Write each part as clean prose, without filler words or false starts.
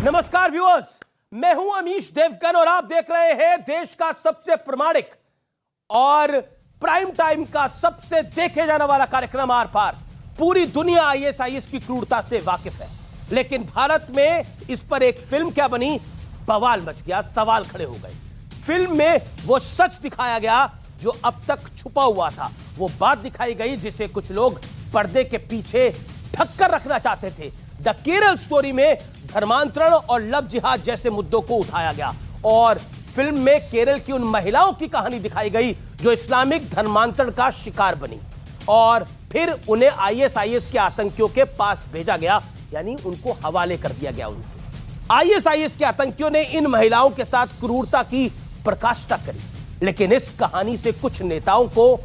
नमस्कार व्यूअर्स, मैं हूं अमीश देवगन और आप देख रहे हैं देश का सबसे प्रामाणिक और प्राइम टाइम का सबसे देखे जाने वाला कार्यक्रम आर पार। पूरी दुनिया आईएसआईएस की क्रूरता से वाकिफ है, लेकिन भारत में इस पर एक फिल्म क्या बनी, बवाल मच गया, सवाल खड़े हो गए। फिल्म में वो सच दिखाया गया जो अब तक छुपा हुआ था, वो बात दिखाई गई जिसे कुछ लोग पर्दे के पीछे ढक कर रखना चाहते थे। द केरल स्टोरी में धर्मांतरण और लव जिहाद जैसे मुद्दों को उठाया गया और फिल्म में केरल की उन महिलाओं की कहानी दिखाई गई जो इस्लामिक धर्मांतरण का शिकार बनी और फिर उन्हें आईएसआईएस के आतंकियों के पास भेजा गया, यानी उनको हवाले कर दिया गया। उनको आईएसआईएस के आतंकियों ने इन महिलाओं के साथ क्रूरता की प्रकाष्ठा करी, लेकिन इस कहानी से कुछ नेताओं को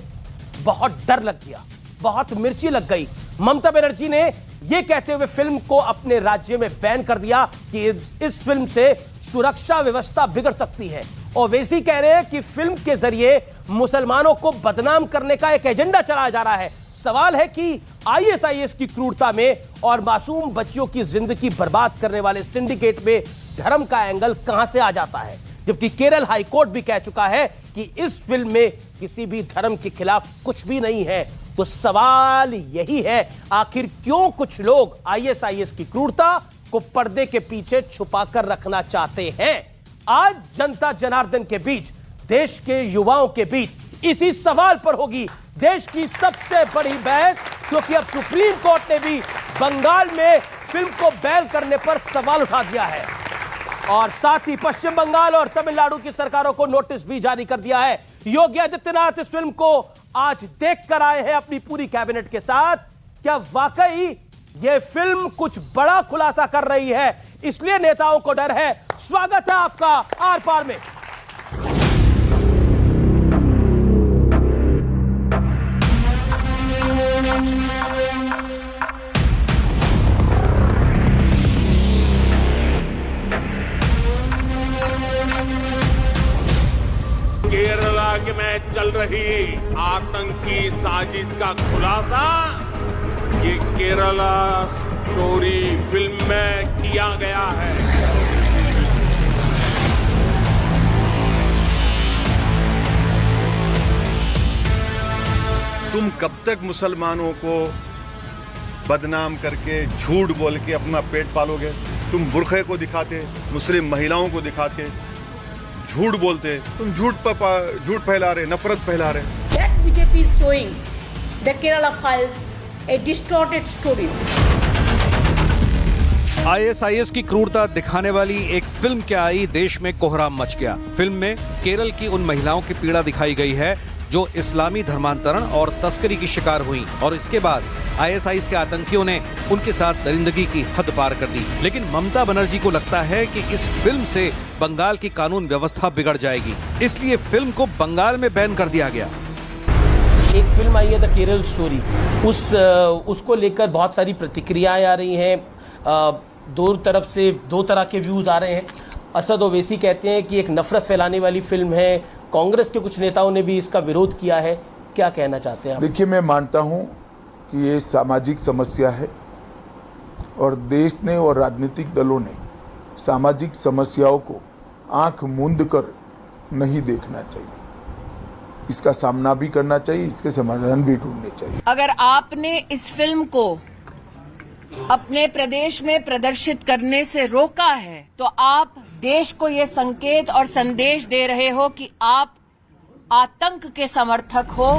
बहुत डर लग गया, बहुत मिर्ची लग गई। ममता बनर्जी ने यह कहते हुए फिल्म को अपने राज्य में बैन कर दिया कि इस फिल्म से सुरक्षा व्यवस्था बिगड़ सकती है। ओवैसी कह रहे हैं कि फिल्म के जरिए मुसलमानों को बदनाम करने का एक एजेंडा चलाया जा रहा है। सवाल है कि आईएसआईएस की क्रूरता में और मासूम बच्चियों की जिंदगी बर्बाद करने वाले सिंडिकेट में धर्म का एंगल कहां से आ जाता है, जबकि केरल हाईकोर्ट भी कह चुका है कि इस फिल्म में किसी भी धर्म के खिलाफ कुछ भी नहीं है। तो सवाल यही है, आखिर क्यों कुछ लोग आईएसआईएस की क्रूरता को पर्दे के पीछे छुपा कर रखना चाहते हैं। आज जनता जनार्दन के बीच, देश के युवाओं के बीच इसी सवाल पर होगी देश की सबसे बड़ी बहस, क्योंकि अब सुप्रीम कोर्ट ने भी बंगाल में फिल्म को बैन करने पर सवाल उठा दिया है और साथ ही पश्चिम बंगाल और तमिलनाडु की सरकारों को नोटिस भी जारी कर दिया है। योगी आदित्यनाथ इस फिल्म को आज देख कर आए हैं अपनी पूरी कैबिनेट के साथ। क्या वाकई यह फिल्म कुछ बड़ा खुलासा कर रही है, इसलिए नेताओं को डर है। स्वागत है आपका आर पार में। केरला में चल रही आतंकी साजिश का खुलासा ये केरला स्टोरी फिल्म में किया गया है। तुम कब तक मुसलमानों को बदनाम करके झूठ बोल के अपना पेट पालोगे? तुम बुरखे को दिखाते, मुस्लिम महिलाओं को दिखाते, झूठ बोलते, तुम झूठ फैला रहे, नफरत फैला रहे। That BJP is showing the Kerala files a distorted story. ISIS की क्रूरता दिखाने वाली एक फिल्म क्या आई, देश में कोहराम मच गया। फिल्म में केरल की उन महिलाओं की पीड़ा दिखाई गई है जो इस्लामी धर्मांतरण और तस्करी की शिकार हुई और इसके बाद आईएसआईएस के आतंकियों ने उनके साथ दरिंदगी की हद पार कर दी। लेकिन ममता बनर्जी को लगता है कि इस फिल्म से बंगाल की कानून व्यवस्था बिगड़ जाएगी, इसलिए फिल्म को बंगाल में बैन कर दिया गया। एक फिल्म आई है द केरल स्टोरी, उसको लेकर बहुत सारी प्रतिक्रियाएं आ रही हैं। दो तरफ से दो तरह के व्यूज आ रहे हैं। असद ओवैसी कहते हैं कि एक नफरत फैलाने वाली फिल्म है। कांग्रेस के कुछ नेताओं ने भी इसका विरोध किया है। क्या कहना चाहते हैं आप? देखिए, मैं मानता हूं कि ये सामाजिक समस्या है और देश ने और राजनीतिक दलों ने सामाजिक समस्याओं को आंख मूंद कर नहीं देखना चाहिए। इसका सामना भी करना चाहिए, इसके समाधान भी ढूंढने चाहिए। अगर आपने इस फिल्म को अपने प्रदेश में प्रदर्शित करने से रोका है तो आप देश को ये संकेत और संदेश दे रहे हो कि आप आतंक के समर्थक हो।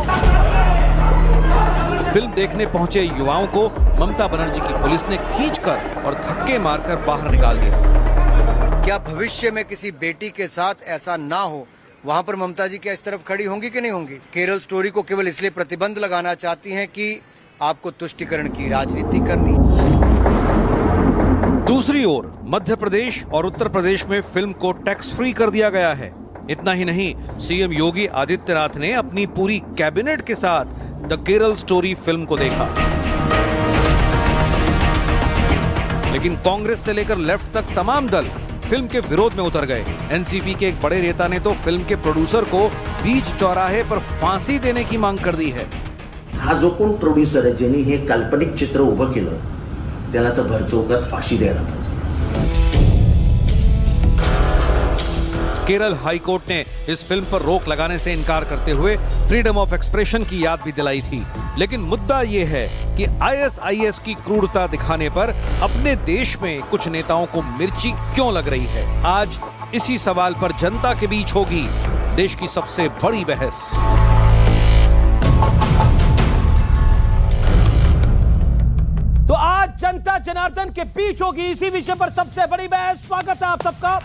फिल्म देखने पहुंचे युवाओं को ममता बनर्जी की पुलिस ने खींचकर और धक्के मारकर बाहर निकाल दिया। क्या भविष्य में किसी बेटी के साथ ऐसा ना हो, वहां पर ममता जी क्या इस तरफ खड़ी होंगी कि नहीं होंगी? केरल स्टोरी को केवल इसलिए प्रतिबंध लगाना चाहती हैं कि आपको तुष्टीकरण की राजनीति करनी। दूसरी ओर मध्य प्रदेश और उत्तर प्रदेश में फिल्म को टैक्स फ्री कर दिया गया है। इतना ही नहीं, सीएम योगी आदित्यनाथ ने अपनी पूरी कैबिनेट के साथ द केरल स्टोरी फिल्म को देखा। लेकिन कांग्रेस से लेकर लेफ्ट तक तमाम दल फिल्म के विरोध में उतर गए। एनसीपी के एक बड़े नेता ने तो फिल्म के प्रोड्यूसर को बीच चौराहे पर फांसी देने की मांग कर दी है। हा जो कोण प्रोड्यूसर आहे, ज्यांनी हे काल्पनिक चित्र उभं केलं, त्याला तर भरचौकात फाशी द्यायला पाहिजे। केरल हाई कोर्ट ने इस फिल्म पर रोक लगाने से इनकार करते हुए फ्रीडम ऑफ एक्सप्रेशन की याद भी दिलाई थी। लेकिन मुद्दा यह है कि आईएसआईएस की क्रूरता दिखाने पर अपने देश में कुछ नेताओं को मिर्ची क्यों लग रही है। आज इसी सवाल पर जनता के बीच होगी देश की सबसे बड़ी बहस। तो आज जनता जनार्दन के बीच होगी इसी विषय पर सबसे बड़ी बहस। स्वागत है आप सबका।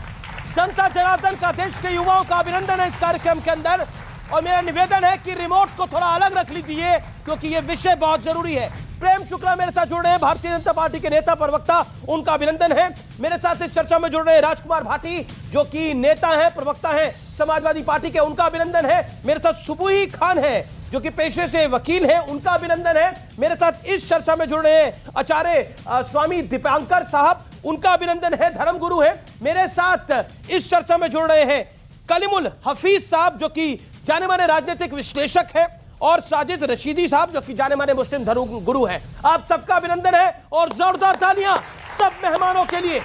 जनता जनार्दन का देश के युवाओं का अभिनंदन है इस कार्यक्रम के अंदर, और मेरा निवेदन है कि रिमोट को थोड़ा अलग रख लीजिए क्योंकि यह विषय बहुत जरूरी है। प्रेम शुक्ला मेरे साथ जुड़ रहे हैं, भारतीय जनता पार्टी के नेता प्रवक्ता, उनका अभिनंदन है। मेरे साथ इस चर्चा में जुड़ रहे हैं राजकुमार भाटी, जो कि नेता हैं, प्रवक्ता हैं समाजवादी पार्टी के, उनका अभिनंदन है। मेरे साथ सुबुही खान है, जो कि पेशे से वकील हैं, उनका अभिनंदन है। मेरे साथ इस चर्चा में जुड़ रहे हैं आचार्य स्वामी दीपांकर साहब, उनका अभिनंदन है, धर्मगुरु है। मेरे साथ इस चर्चा में जुड़ रहे हैं कलीमुल हफीज साहब, जो कि जाने माने राजनीतिक विश्लेषक है, और साजिद रशीदी साहब, जो कि जाने माने मुस्लिम धर्मगुरु हैं। आप सबका अभिनंदन है और जोरदार तालियां सब मेहमानों के लिए।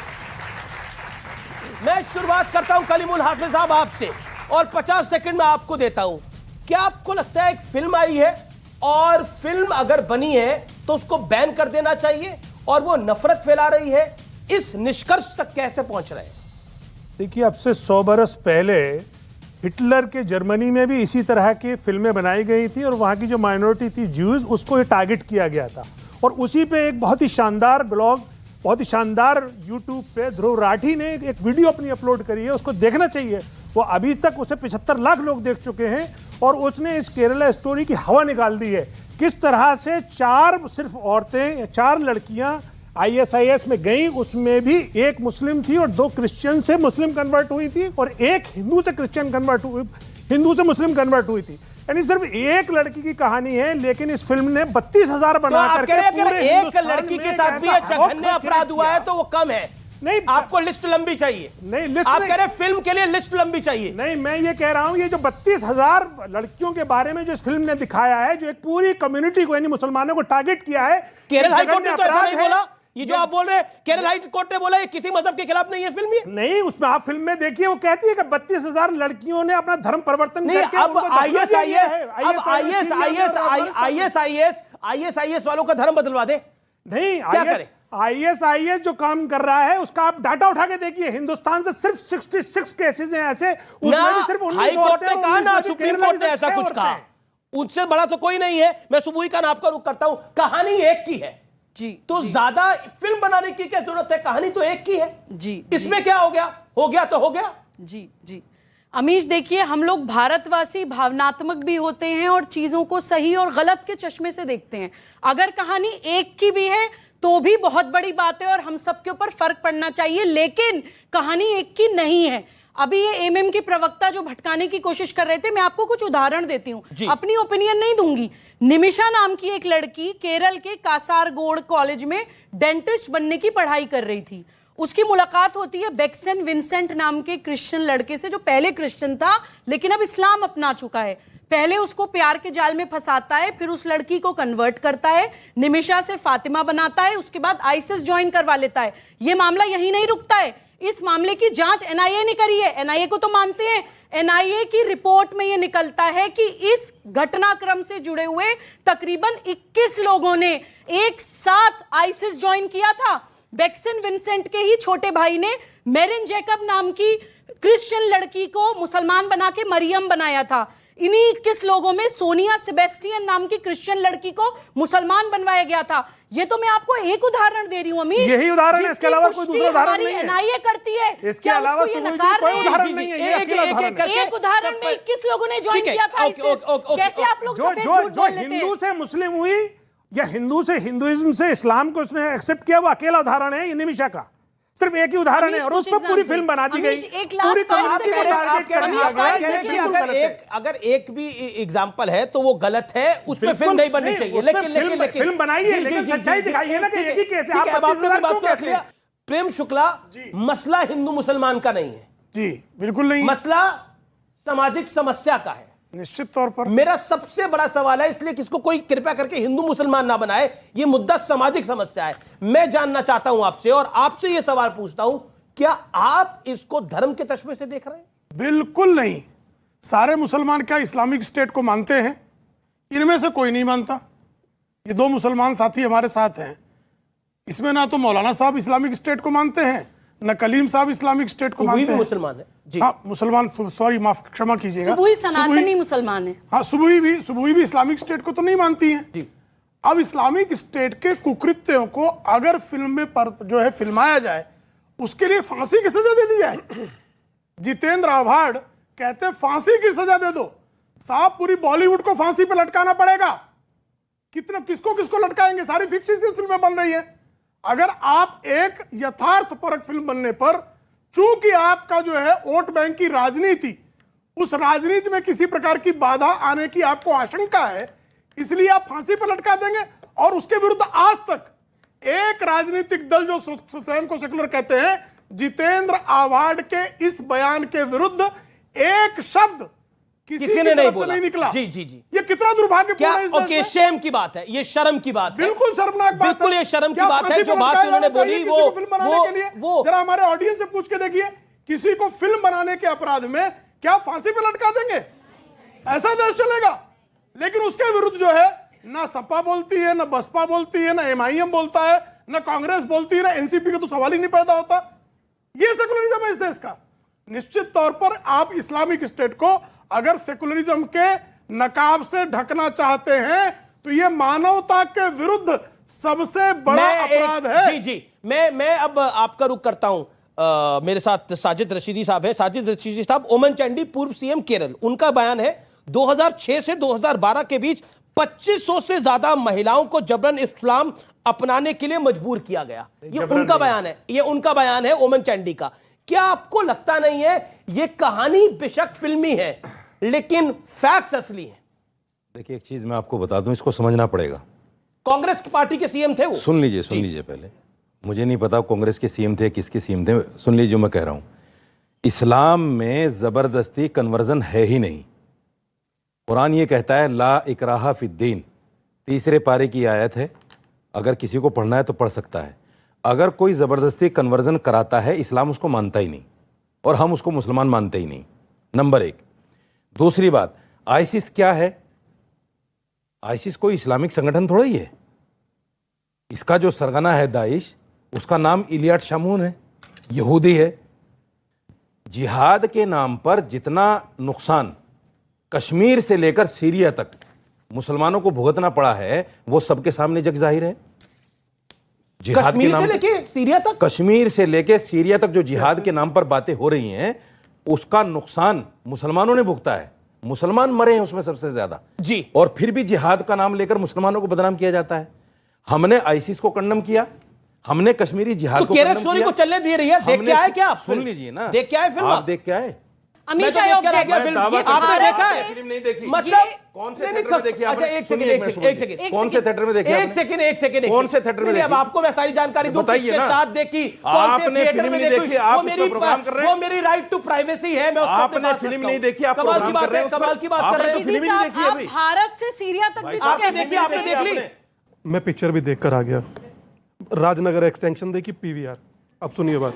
मैं शुरुआत करता हूं कलीमुल हाफिज साहब आपसे, और 50 सेकंड में आपको देता हूं। क्या आपको लगता है एक फिल्म आई है और फिल्म अगर बनी है तो उसको बैन कर देना चाहिए, और वो नफरत फैला रही है, इस निष्कर्ष तक कैसे पहुंच रहे हैं? देखिए, अब से 100 बरस पहले हिटलर के जर्मनी में भी इसी तरह की फिल्में बनाई गई थी, और वहाँ की जो माइनॉरिटी थी ज्यूज, उसको ये टारगेट किया गया था। और उसी पे एक बहुत ही शानदार ब्लॉग, बहुत ही शानदार यूट्यूब पे ध्रुव राठी ने एक वीडियो अपनी अपलोड करी है, उसको देखना चाहिए। वो अभी तक उसे 75 लाख लोग देख चुके हैं, और उसने इस केरला स्टोरी की हवा निकाल दी है। किस तरह से 4 सिर्फ औरतें, 4 लड़कियां आईएसआईएस में गई, उसमें भी एक मुस्लिम थी और 2 क्रिश्चियन से मुस्लिम कन्वर्ट हुई थी, और एक हिंदू से क्रिश्चियन कन्वर्ट हुई, हिंदू से मुस्लिम कन्वर्ट हुई थी। यानी सिर्फ एक लड़की की कहानी है, लेकिन इस फिल्म ने 32,000 बना करके एक लड़की के साथ भी जघन्य अपराध हुआ है तो वो कम है। नहीं, आपको लिस्ट लंबी चाहिए। नहीं, लिस्ट आप कह रहे हैं फिल्म के लिए लिस्ट लंबी चाहिए। नहीं, मैं ये कह रहा हूं, ये जो 32,000 लड़कियों के बारे में जो इस फिल्म ने दिखाया है, जो एक पूरी कम्युनिटी को यानी मुसलमानों को टारगेट किया है। केरल हाईकोर्ट ने तो ऐसा नहीं बोला। ये जो आप बोल रहे हैं, केरल हाई कोर्ट ने बोला ये किसी मजहब के खिलाफ नहीं है फिल्म। ये नहीं, उसमें आप फिल्म में देखिए, वो कहती है कि 32,000 लड़कियों ने अपना धर्म परिवर्तन करके अब आईएसआईएस वालों का धर्म बदलवा दे। नहीं, आईएसआईएस जो काम कर रहा है उसका आप डाटा उठा के देखिए। हिंदुस्तान से सिर्फ 66 केसेस हैं ऐसे, उसमें भी सिर्फ हाई कोर्ट ने कहा ना सुप्रीम कोर्ट ने ऐसा कुछ कहा, उससे बड़ा तो कोई नहीं है। मैं सुबुही का आपका रुख करता हूं। कहानी एक की है जी, तो ज्यादा फिल्म बनाने की क्या जरूरत है? कहानी तो एक की है जी। इसमें क्या हो गया तो हो गया। जी जी अमीश, देखिए, हम लोग भारतवासी भावनात्मक भी होते हैं और चीजों को सही और गलत के चश्मे से देखते हैं। अगर कहानी एक की भी है तो भी बहुत बड़ी बात है और हम सबके ऊपर फर्क पड़ना चाहिए, लेकिन कहानी एक की नहीं है। अभी ये एमएम की प्रवक्ता जो भटकाने की कोशिश कर रहे थे, मैं आपको कुछ उदाहरण देती हूं, अपनी ओपिनियन नहीं दूंगी। निमिषा नाम की एक लड़की केरल के कासारगोड कॉलेज में डेंटिस्ट बनने की पढ़ाई कर रही थी। उसकी मुलाकात होती है बेक्सन विंसेंट नाम के क्रिश्चियन लड़के से, जो पहले क्रिश्चियन था लेकिन अब इस्लाम अपना चुका है। पहले उसको प्यार के जाल में फंसाता है, फिर उस लड़की को कन्वर्ट करता है, निमिषा से फातिमा बनाता है, उसके बाद आईसिस ज्वाइन करवा लेता है। यह मामला यहीं नहीं रुकता है, इस मामले की जांच एनआईए ने करी है। एनआईए को तो मानते हैं। एनआईए की रिपोर्ट में यह निकलता है कि इस घटनाक्रम से जुड़े हुए तकरीबन 21 लोगों ने एक साथ आईसिस ज्वाइन किया था। बेक्सन विंसेंट के ही छोटे भाई ने मेरिन जैकब नाम की क्रिश्चियन लड़की को मुसलमान बना के मरियम बनाया था। इन्हीं 21 लोगों में सोनिया सेबेस्टियन नाम की क्रिश्चियन लड़की को मुसलमान बनवाया गया था। ये तो मैं आपको एक उदाहरण दे रही हूं अमीर, यही उदाहरण है, इसके अलावा कोई दूसरा उदाहरण नहीं है। एनआईए करती है, इसके अलावा कोई उदाहरण नहीं है। एक उदाहरण में 21 लोगों ने ज्वाइन किया था। कैसे आप लोग सफेद झूठ बोल लेते हैं? हिंदू से मुस्लिम हुई या हिंदू से हिंदुइज्म से इस्लाम को उसने एक्सेप्ट किया, वो अकेला उदाहरण है निमिषा का। सिर्फ एक ही उदाहरण है और उस पर पूरी फिल्म बना दी गई। पूरी कम्युनिटी को टारगेट कर दिया गया। अगर एक भी एग्जांपल है तो वो गलत है, उस पर फिल्म नहीं बननी चाहिए। लेकिन फिल्म बनाइए, लेकिन सच्चाई दिखाइए ना कि एक ही केस है। आप बात रख लिया। प्रेम शुक्ला, मसला हिंदू मुसलमान का नहीं है जी, बिल्कुल नहीं। मसला सामाजिक समस्या का है निश्चित तौर पर। मेरा सबसे बड़ा सवाल है, इसलिए किसको कोई कृपया करके हिंदू मुसलमान ना बनाए, यह मुद्दा सामाजिक समस्या है। मैं जानना चाहता हूं आपसे, और आपसे यह सवाल पूछता हूं, क्या आप इसको धर्म के चश्मे से देख रहे हैं? बिल्कुल नहीं। सारे मुसलमान क्या इस्लामिक स्टेट को मानते हैं? इनमें से कोई नहीं मानता। ये दो मुसलमान साथी हमारे साथ हैं, इसमें ना तो मौलाना साहब इस्लामिक स्टेट को मानते हैं, न कलीम साहब इस्लामिक स्टेट को मानते हैं। मुसलमान है जी। हाँ, मुसलमान, सॉरी, माफ, क्षमा कीजिएगा। सुबुही सनातनी मुसलमान है। हाँ, सुबुही भी इस्लामिक स्टेट को तो नहीं मानती है जी। अब इस्लामिक स्टेट के कुकृत्यों को अगर फिल्म में जो है फिल्माया जाए, उसके लिए फांसी की सजा दे दी जाए। जितेंद्र आव्हाड कहते हैं फांसी की सजा दे दो। साहब, पूरी बॉलीवुड को फांसी पे लटकाना पड़ेगा। किसको किसको लटकाएंगे? सारी फिक्शियस फिल्में बन रही है। अगर आप एक यथार्थपरक फिल्म बनने पर, चूंकि आपका जो है वोट बैंक की राजनीति, उस राजनीति में किसी प्रकार की बाधा आने की आपको आशंका है, इसलिए आप फांसी पर लटका देंगे। और उसके विरुद्ध आज तक एक राजनीतिक दल जो स्वयं को सेकुलर कहते हैं, जितेंद्र आव्हाड के इस बयान के विरुद्ध एक शब्द किसी ने नहीं बोला। नहीं निकला। जी जी जी। ये कितना दुर्भाग्यपूर्ण है। ओके, शेम की बात है, ये शर्म की बात है। बिल्कुल शर्मनाक बात है। बिल्कुल ये शर्म की बात है। जो बात उन्होंने बोली वो जरा हमारे ऑडियंस से पूछ के देखिए, किसी को फिल्म बनाने के अपराध में क्या फांसी पे लटका देंगे? ऐसा देश चलेगा? लेकिन उसके विरुद्ध जो है ना सपा बोलती है, ना बसपा बोलती है, ना एमआईएम बोलता है, ना कांग्रेस बोलती है, ना एनसीपी का तो सवाल ही नहीं पैदा होता। ये सेकुलरिज्म है इस देश का। निश्चित तौर पर आप इस्लामिक स्टेट को अगर सेकुलरिज्म के नकाब से ढकना चाहते हैं तो ये मानवता के विरुद्ध सबसे बड़ा अपराध है। जी जी। मैं अब आपका रुख करता हूं। मेरे साथ साजिद रशीदी साहब है। साजिद रशीदी साहब, ओमन चांडी पूर्व सीएम केरल, उनका बयान है 2006 से 2012 के बीच 2500 से ज्यादा महिलाओं को जबरन इस्लाम अपनाने के लिए मजबूर किया गया। ये उनका बयान है, ये उनका बयान है ओमन चांडी का। क्या आपको लगता नहीं है ये कहानी बेशक फिल्मी है लेकिन फैक्ट्स असली हैं? देखिए, एक चीज मैं आपको बता दूं, इसको समझना पड़ेगा। कांग्रेस पार्टी के सीएम थे वो। सुन लीजिए पहले। मुझे नहीं पता कांग्रेस के सीएम थे, किसके सीएम थे। सुन लीजिए जो मैं कह रहा हूं। इस्लाम में जबरदस्ती कन्वर्जन है ही नहीं। कुरान ये कहता है ला इकराहा फिद्दीन, 3 पारे की आयत है। अगर किसी को पढ़ना है तो पढ़ सकता है। अगर कोई ज़बरदस्ती कन्वर्जन कराता है, इस्लाम उसको मानता ही नहीं और हम उसको मुसलमान मानते ही नहीं, नंबर 1। दूसरी बात, आईसिस क्या है? आईसिस कोई इस्लामिक संगठन थोड़ा ही है। इसका जो सरगना है दाइश, उसका नाम इलियाड शामून है, यहूदी है। जिहाद के नाम पर जितना नुकसान कश्मीर से लेकर सीरिया तक मुसलमानों को भुगतना पड़ा है, वो सबके सामने जग जाहिर है। जिहाद के नाम, कश्मीर से लेके सीरिया तक जो जिहाद के नाम पर बातें हो रही हैं, उसका नुकसान मुसलमानों ने भुगता है। मुसलमान मरे हैं उसमें सबसे ज्यादा जी। और फिर भी जिहाद का नाम लेकर मुसलमानों को बदनाम किया जाता है। हमने आईसिस को कंडम किया, हमने कश्मीरी जिहाद को केरल स्टोरी को चलने दिए रही है। देख के आए क्या आप? सुन लीजिए ना, देख के आए फिल्म? आप देख के आए? अमीश आपने देखा है? फिल्म नहीं देखी? मतलब कौन से थिएटर में देखी आपने? अच्छा, एक सेकंड, कौन से थिएटर में देखी? एक सेकंड, कौन से थिएटर में देखी? अब आपको मैं सारी जानकारी दूं, किसके साथ देखी, कौन से थिएटर में देखी, आप प्रोग्राम कर रहे हैं। वो मेरी राइट टू प्राइवेसी है, मैं उसको आपने फिल्म नहीं देखी, आप कमाल की बात है, कमाल की बात कर रहे हैं। फिल्म नहीं देखी अभी? भारत से सीरिया तक भी आपने देखी, आपने देख ली? मैं पिक्चर भी देखकर आ गया। राजनगर एक्सटेंशन देखी, पीवीआर। अब सुनिए बात।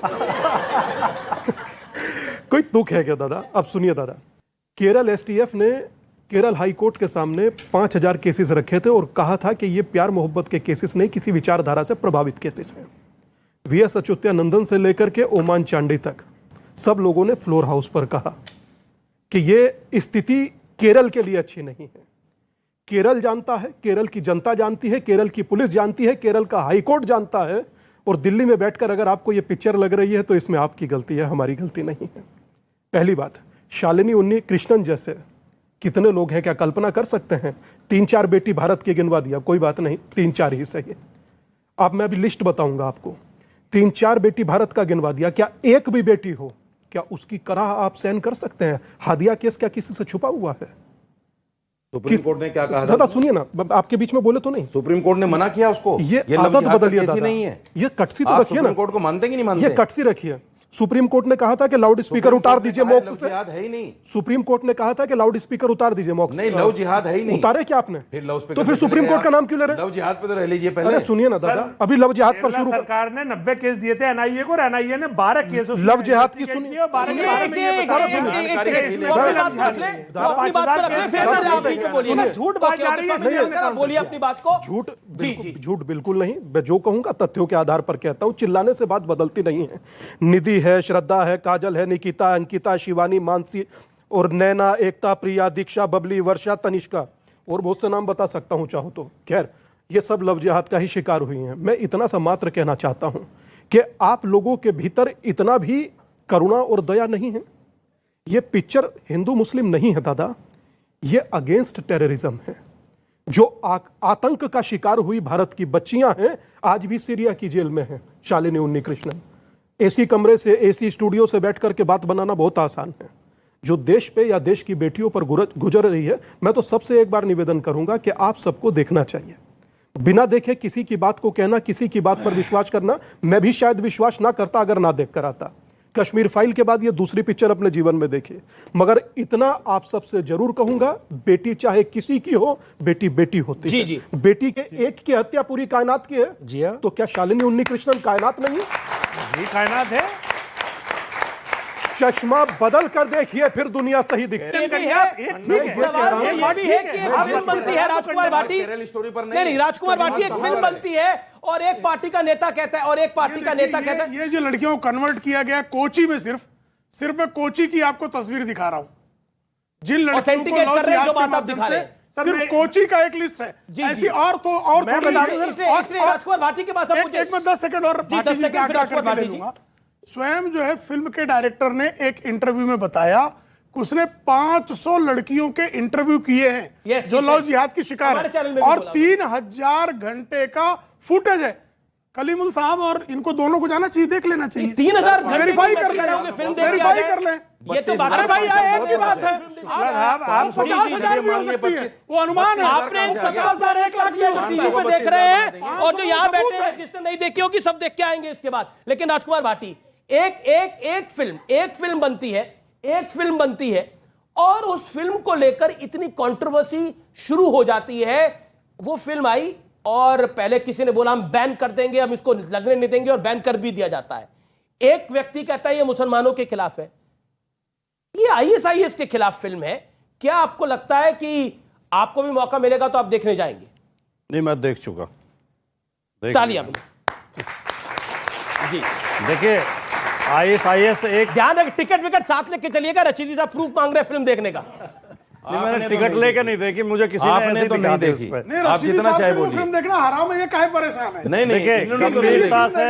कोई तुक है क्या दादा? अब सुनिए दादा। केरल एसटीएफ ने केरल हाई कोर्ट के सामने 5000 केसेस रखे थे और कहा था कि ये प्यार मोहब्बत के केसेस नहीं, किसी विचारधारा से प्रभावित केसेस हैं। वीएस अच्युतानंदन से लेकर के ओमान चांडी तक सब लोगों ने फ्लोर हाउस पर कहा कि ये स्थिति केरल के लिए अच्छी नहीं है। केरल जानता है, केरल की जनता जानती है, केरल की पुलिस जानती है, केरल का हाई कोर्ट जानता है। और दिल्ली में बैठकर अगर आपको ये पिक्चर लग रही है तो इसमें आपकी गलती है, हमारी गलती नहीं है। पहली बात, शालिनी उन्नी कृष्णन जैसे कितने लोग हैं, क्या कल्पना कर सकते हैं? 3-4 बेटी भारत की गिनवा दिया, कोई बात नहीं, 3-4 ही सही। अब मैं अभी लिस्ट बताऊंगा आपको। 3-4 बेटी भारत का गिनवा दिया, क्या एक भी बेटी हो, क्या उसकी कराह आप सहन कर सकते हैं? हादिया केस क्या किसी से छुपा हुआ है? सुप्रीम कोर्ट ने क्या कहा? दादा सुनिए ना, आपके बीच में बोले तो नहीं। सुप्रीम कोर्ट ने मना किया उसको। ये आदत बदलिए दादा, नहीं है। ये कटसी तो रखिए ना। सुप्रीम कोर्ट को मानते कि नहीं मानते? ये कटसी रखिए। सुप्रीम कोर्ट ने कहा था कि लाउड स्पीकर उतार दीजिए मॉक्स से। जिहाद है ही नहीं। सुप्रीम कोर्ट ने कहा था कि लाउड स्पीकर उतार दीजिए मॉक्स। नहीं, लव जिहाद है ही नहीं। उतारे क्या आपने? तो फिर सुप्रीम कोर्ट का नाम क्यों ले रहे? लव जिहाद पे तो रह लीजिए पहले। अरे सुनिए ना दादा, अभी लव जिहाद पर शुरू सरकार ने 90 केस दिए थे एनआईए को, और एनआईए ने 12 केस लव जिहाद की सुनिए। झूठ बोलिए अपनी बात को। झूठ बिल्कुल नहीं, मैं जो कहूंगा तथ्यों के आधार पर कहता हूं। चिल्लाने से बात बदलती नहीं है। निधि है, श्रद्धा है, काजल है, निकिता, अंकिता, शिवानी, मानसी और नैना, एकता, प्रिया, दीक्षा, बबली, वर्षा, तनिष्का और बहुत से नाम बता सकता हूं चाहो तो। खैर, ये सब लव जिहाद का ही शिकार हुई हैं। मैं इतना सा मात्र कहना चाहता हूं कि आप लोगों के भीतर इतना भी करुणा और दया नहीं है। ये पिक्चर हिंदू मुस्लिम नहीं है दादा, ये अगेंस्ट टेररिज्म है। जो आतंक का शिकार हुई भारत की बच्चियां हैं, आज भी सीरिया की जेल में हैं। शालिनी उन्नीकृष्णन, एसी कमरे से, एसी स्टूडियो से बैठ करके बात बनाना बहुत आसान है। जो देश पे या देश की बेटियों पर गुजर रही है, मैं तो सबसे एक बार निवेदन करूंगा कि आप सबको देखना चाहिए। बिना देखे किसी की बात को कहना, किसी की बात पर विश्वास करना, मैं भी शायद विश्वास ना करता अगर ना देख कर आता। कश्मीर फाइल के बाद ये दूसरी पिक्चर अपने जीवन में देखी। मगर इतना आप सबसे जरूर कहूंगा, बेटी चाहे किसी की हो, बेटी बेटी होती है। जी। बेटी के एक की हत्या पूरी कायनात की है जी हाँ। तो क्या शालिनी उन्नीकृष्णन कायनात नहीं है? जी कायनात है। चश्मा बदल कर देखिए, फिर दुनिया सही दिखती है। सवाल ये भी है कि एक फिल्म बनती है राजकुमार भाटी, नहीं राजकुमार भाटी, एक फिल्म बनती है और एक पार्टी का नेता कहता है, और एक पार्टी का नेता कहता है। ये जो लड़कियों को कन्वर्ट किया गया कोची में, सिर्फ मैं कोची की आपको तस्वीर दिखा रहा हूं। जिन लड़कियों ऑथेंटिकेट कर रहे हैं जो बात आप दिखा रहे हैं, सिर्फ कोची का एक लिस्ट है। ऐसी और तो और राजकुमार भाटी के पास एक में 10 सेकंड और स्वयं जो है फिल्म के डायरेक्टर ने एक इंटरव्यू में बताया कि उसने 500 लड़कियों के इंटरव्यू किए हैं जो लव जिहाद की शिकार है, और 3000 घंटे का फुटेज है। कलीमुल साहब और इनको दोनों को जाना चाहिए, देख लेना चाहिए। 3000 वेरीफाई कर लें, वेरीफाई कर लें। ये तो अरे भाई एक ही बात है, आप 50,000 भी हो सकती है, वो अनुमान है। आपने 50,000 1 लाख टीवी पे देख रहे हैं, और जो यहाँ बैठे हैं जिसने नहीं देखी होगी सब देख के आएंगे इसके बाद। लेकिन राजकुमार भाटी, एक फिल्म बनती है और उस फिल्म को लेकर इतनी कंट्रोवर्सी शुरू हो जाती है। वो फिल्म आई और पहले किसी ने बोला हम बैन कर देंगे, हम इसको लगने नहीं देंगे, और बैन कर भी दिया जाता है। एक व्यक्ति कहता है ये मुसलमानों के खिलाफ है, ये आईएसआईएस के खिलाफ फिल्म है। क्या आपको लगता है कि आपको भी मौका मिलेगा तो आप देखने जाएंगे? नहीं, मैं देख चुका। तालियां जी। देखिए, आईएसआईएस एक ध्यान रख, टिकट विकेट साथ लेके चलिएगा। रशीदी साहब प्रूफ मांग रहे फिल्म देखने का। नहीं, मैंने टिकट लेके नहीं देखी, मुझे किसी ने ऐसे तो नहीं देखी। आप जितना चाहे बोलिए, फिल्म देखना हराम है, ये काहे परेशान है? नहीं, देखिए गंभीरता से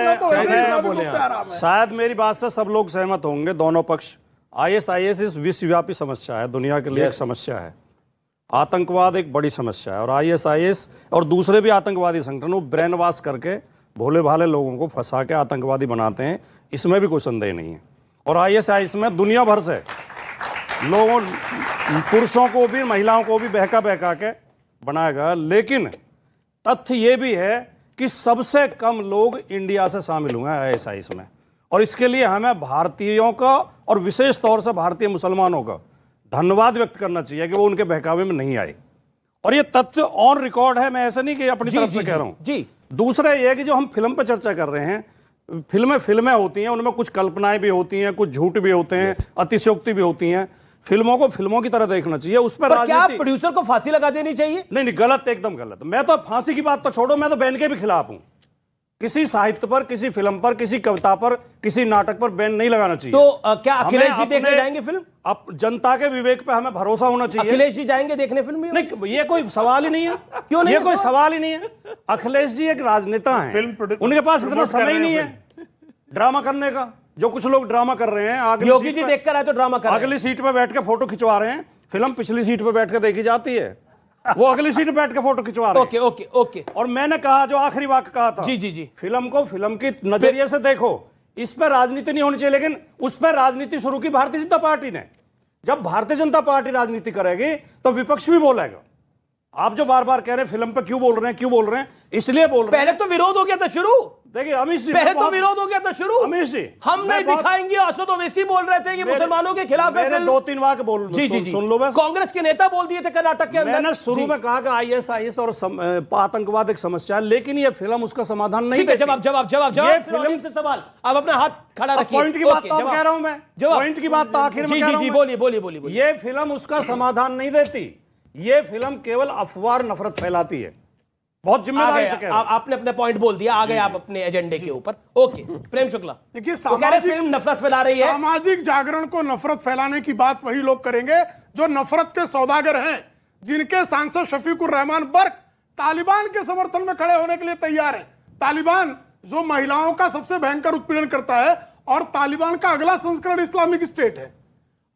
शायद मेरी बात से सब लोग सहमत होंगे, दोनों पक्ष। आईएसआईएस इस विश्वव्यापी समस्या है, दुनिया के लिए एक समस्या है। आतंकवाद एक बड़ी समस्या है, और आईएसआईएस और दूसरे भी आतंकवादी संगठन वो ब्रेन वॉश करके भोले भाले लोगों को फंसा के आतंकवादी बनाते हैं, इसमें भी कोई संदेह नहीं है। और आईएसआईएस में दुनिया भर से लोगों, पुरुषों को भी महिलाओं को भी बहका के बनाया गया। लेकिन तथ्य ये भी है कि सबसे कम लोग इंडिया से शामिल हुए हैं आईएसआईएस में, और इसके लिए हमें भारतीयों का और विशेष तौर से भारतीय मुसलमानों का धन्यवाद व्यक्त करना चाहिए कि वो उनके बहकावे में नहीं आए। और ये तथ्य ऑन रिकॉर्ड है, मैं ऐसे नहीं कि अपनी तरफ से कह रहा हूं जी। दूसरा ये है कि जो हम फिल्म पर चर्चा कर रहे हैं, फिल्में होती हैं, उनमें कुछ कल्पनाएं भी होती हैं, कुछ झूठ भी होते हैं, अतिशयोक्ति भी होती हैं। फिल्मों को फिल्मों की तरह देखना चाहिए, उस पर क्या प्रोड्यूसर को फांसी लगा देनी चाहिए? नहीं, गलत, एकदम गलत। मैं तो फांसी की बात तो छोड़ो, मैं तो बैन के भी खिलाफ हूं। किसी साहित्य पर, किसी फिल्म पर, किसी कविता पर, किसी नाटक पर बैन नहीं लगाना चाहिए। तो क्या अखिलेश जी देखने जाएंगे फिल्म? अब जनता के विवेक पे हमें भरोसा होना चाहिए। अखिलेश जी जाएंगे देखने फिल्म? नहीं, ये कोई सवाल ही नहीं है। क्यों नहीं? ये कोई सवाल ही नहीं है। अखिलेश जी एक राजनेता हैं, उनके पास इतना समय ही नहीं है ड्रामा करने का। जो कुछ लोग ड्रामा कर रहे हैं, योगी जी देखकर आए तो ड्रामा कर रहे हैं। अगली सीट पे बैठ के फोटो खिंचवा रहे हैं। फिल्म पिछली सीट पे बैठ के देखी जाती है, वो अगली सीट पे बैठ के फोटो खिंचवा रहे हैं। ओके। और मैंने कहा, जो आखिरी वाक्य कहा था, जी, फिल्म को फिल्म के नजरिए से देखो, इस पर राजनीति नहीं होनी चाहिए। लेकिन उस पर राजनीति शुरू की भारतीय जनता पार्टी ने। जब भारतीय जनता पार्टी राजनीति करेगी तो विपक्ष भी बोलेगा। आप जो बार बार कह रहे हैं फिल्म पे क्यों बोल रहे हैं, इसलिए बोल रहे पहले हैं। तो विरोध हो गया था शुरू। देखिए अमीश जी, पहले तो विरोध हो गया था शुरू। अमीश जी, हम नहीं दिखाएंगे। असद ओवैसी बोल रहे थे कि मुसलमानों के खिलाफ है फिल्म। 2-3 बार बोल जी सुन लो बस। कांग्रेस के नेता बोल दिए थे कर्नाटक के अंदर। मैंने शुरू में कहा कि आईएस और आतंकवाद एक समस्या है, लेकिन ये फिल्म उसका समाधान नहीं देती। जवाब ये फिल्म से सवाल। आप अपना हाथ खड़ा रखिए। पॉइंट की बात तो कह रहा हूं मैं, पॉइंट की बात तो आखिर में कह रहा हूं। बोलिए। ये फिल्म उसका समाधान नहीं देती। ये फिल्म केवल अफवाह नफरत फैलाती है। बहुत जिम्मेदारी से कह रहे हैं। आपने अपने पॉइंट बोल दिया, आ गए आप अपने एजेंडे के ऊपर। ओके, प्रेम शुक्ला। देखिए, फिल्म नफरत फैला रही है। सामाजिक जागरण को नफरत फैलाने की बात वही लोग करेंगे जो नफरत के सौदागर हैं, जिनके सांसद शफीकुर रहमान बर्क तालिबान के समर्थन में खड़े होने के लिए तैयार है। तालिबान जो महिलाओं का सबसे भयंकर उत्पीड़न करता है, और तालिबान का अगला संस्करण इस्लामिक स्टेट है।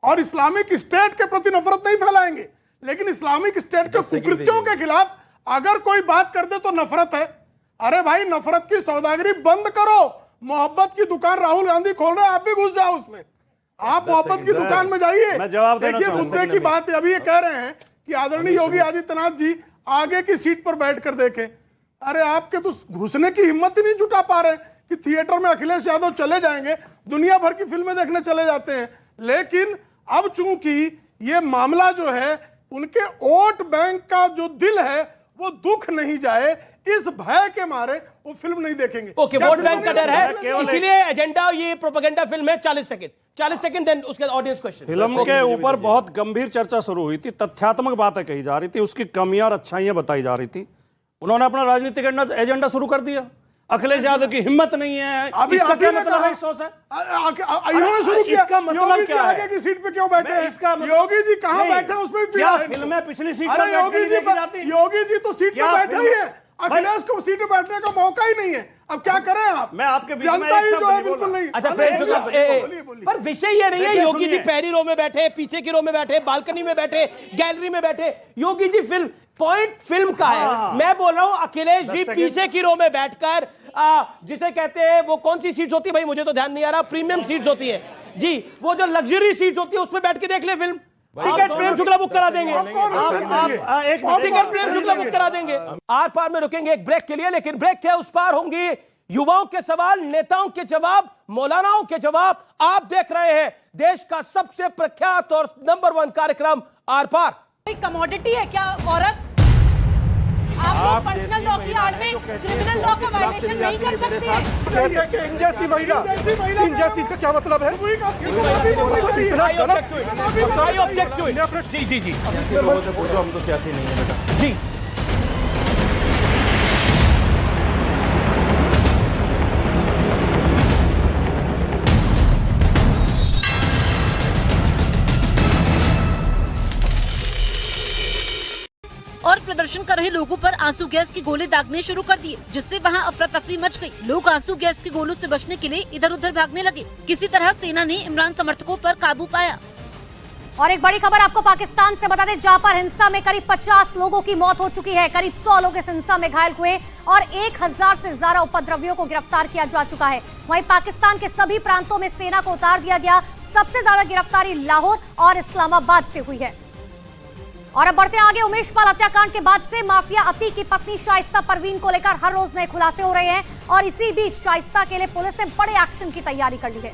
और इस्लामिक स्टेट के प्रति नफरत नहीं फैलाएंगे, लेकिन इस्लामिक स्टेट के कुकृत्यों के खिलाफ अगर कोई बात कर दे तो नफरत है। अरे भाई, नफरत की सौदागरी बंद करो। मोहब्बत की दुकान राहुल गांधी खोल रहे हैं, आप भी घुस जाओ उसमें। आप मोहब्बत की दुकान में जाइए। देखिए, मुद्दे की बात अभी ये कह रहे हैं कि आदरणीय योगी आदित्यनाथ जी आगे की सीट पर बैठकर देखें। अरे, आपके तो घुसने की हिम्मत ही नहीं जुटा पा रहे कि थिएटर में अखिलेश यादव चले जाएंगे, दुनिया भर की फिल्में देखने चले जाते हैं। लेकिन अब चूंकि ये मामला जो है, उनके वोट बैंक का जो दिल है वो दुख नहीं जाए, इस भय के मारे वो फिल्म नहीं देखेंगे। ओके, वोट बैंक का डर है, इसलिए एजेंडा ये प्रोपेगेंडा फिल्म है। 40 सेकंड देन उसके ऑडियंस क्वेश्चन। फिल्म के ऊपर बहुत गंभीर चर्चा शुरू हुई थी, तथ्यात्मक बातें कही जा रही थी, उसकी कमियां और अच्छाइयां बताई जा रही थी। उन्होंने अपना राजनीतिक एजेंडा शुरू कर दिया। अखिलेश यादव की हिम्मत नहीं है। अभी इसका क्या अभी मतलब है? सोच है इन्होंने शुरू किया। इसका मतलब क्या है? आगे की सीट पे क्यों बैठे हैं? इसका योगी जी कहां बैठे हैं उसमें भी क्या फिल्में पिछली सीट पर योगी जी तो सीट पर बैठे ही है, अखिलेश को सीट पर बैठने का मौका ही नहीं है। अब क्या करें आप? मैं आपके बीच में जनता ही जो है बिल्कुल नहीं। अच्छा, पर विषय ये नहीं है योगी जी पहली रो में बैठे, पीछे की रो में बैठे, बालकनी में बैठे, गैलरी में बैठे। योगी जी पॉइंट फिल्म का है। मैं बोल रहा हूं अखिलेश जी पीछे की रो में बैठकर, जिसे कहते हैं वो कौन सी सीट्स होती है भाई, मुझे तो ध्यान नहीं आ रहा, प्रीमियम सीट्स होती है जी, वो जो लग्जरी सीट्स होती है उसमें बैठ के देख ले film. Ticket Prem Shukla book करा देंगे। टिकट प्रेम शुक्ला बुक करा देंगे। आर पार में रुकेंगे एक ब्रेक के लिए, लेकिन ब्रेक के उस पार होंगी युवाओं के सवाल, नेताओं के जवाब, मौलानाओं के जवाब। आप देख रहे हैं देश का सबसे प्रख्यात और नंबर 1 कार्यक्रम आर पार। कमोडिटी है क्या औरत? आप लोग पर्सनल लॉ की आड़ में क्रिमिनल लॉ का वायलेशन नहीं कर सकते। इन जैसी महिला, इन जैसी का क्या मतलब है? जी हम तो सियासी नहीं है बेटा जी। और प्रदर्शन कर रहे लोगों पर आंसू गैस के गोले दागने शुरू कर दिए, जिससे वहां अफरा तफरी मच गई। लोग आंसू गैस के गोलों से बचने के लिए इधर उधर भागने लगे। किसी तरह सेना ने इमरान समर्थकों पर काबू पाया। और एक बड़ी खबर आपको पाकिस्तान से बता दें, जहां पर हिंसा में करीब 50 लोगों की मौत हो चुकी है, करीब 100 लोग इस हिंसा में घायल हुए और 1000 से ज्यादा उपद्रवियों को गिरफ्तार किया जा चुका है। वहीं पाकिस्तान के सभी प्रांतों में सेना को उतार दिया गया। सबसे ज्यादा गिरफ्तारी लाहौर और इस्लामाबाद से हुई है। और अब बढ़ते आगे, उमेश पाल हत्याकांड के बाद से माफिया अतीक की पत्नी शाइस्ता परवीन को लेकर हर रोज नए खुलासे हो रहे हैं और इसी बीच शाइस्ता के लिए पुलिस ने बड़े एक्शन की तैयारी कर ली है।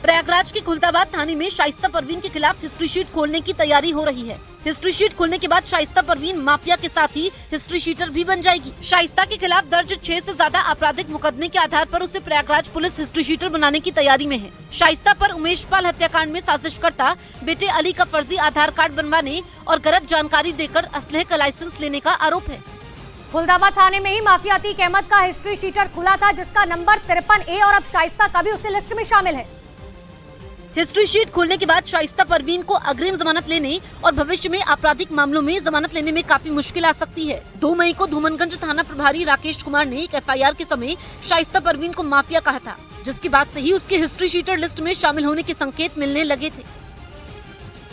प्रयागराज के खुलताबाद थाने में शाइस्ता परवीन के खिलाफ हिस्ट्री शीट खोलने की तैयारी हो रही है। हिस्ट्री शीट खोलने के बाद शाइस्ता परवीन माफिया के साथ ही हिस्ट्री शीटर भी बन जाएगी। शाइस्ता के खिलाफ दर्ज 6 से ज्यादा आपराधिक मुकदमे के आधार पर उसे प्रयागराज पुलिस हिस्ट्री शीटर बनाने की तैयारी में है। शाइस्ता पर उमेश पाल हत्याकांड में साजिशकर्ता बेटे अली का फर्जी आधार कार्ड बनवाने और गलत जानकारी देकर असलहे का लाइसेंस लेने का आरोप है। खुलदाबाद थाने में ही माफिया अतीक अहमद का हिस्ट्री शीटर खुला था, जिसका नंबर 53A और अब शाइस्ता का भी उसी लिस्ट में शामिल है। हिस्ट्री शीट खोलने के बाद शाइस्ता परवीन को अग्रिम जमानत लेने और भविष्य में आपराधिक मामलों में जमानत लेने में काफी मुश्किल आ सकती है। 2 मई को धूमनगंज थाना प्रभारी राकेश कुमार ने एक FIR के समय शाइस्ता परवीन को माफिया कहा था, जिसके बाद से ही उसके हिस्ट्री शीटर लिस्ट में शामिल होने के संकेत मिलने लगे थे।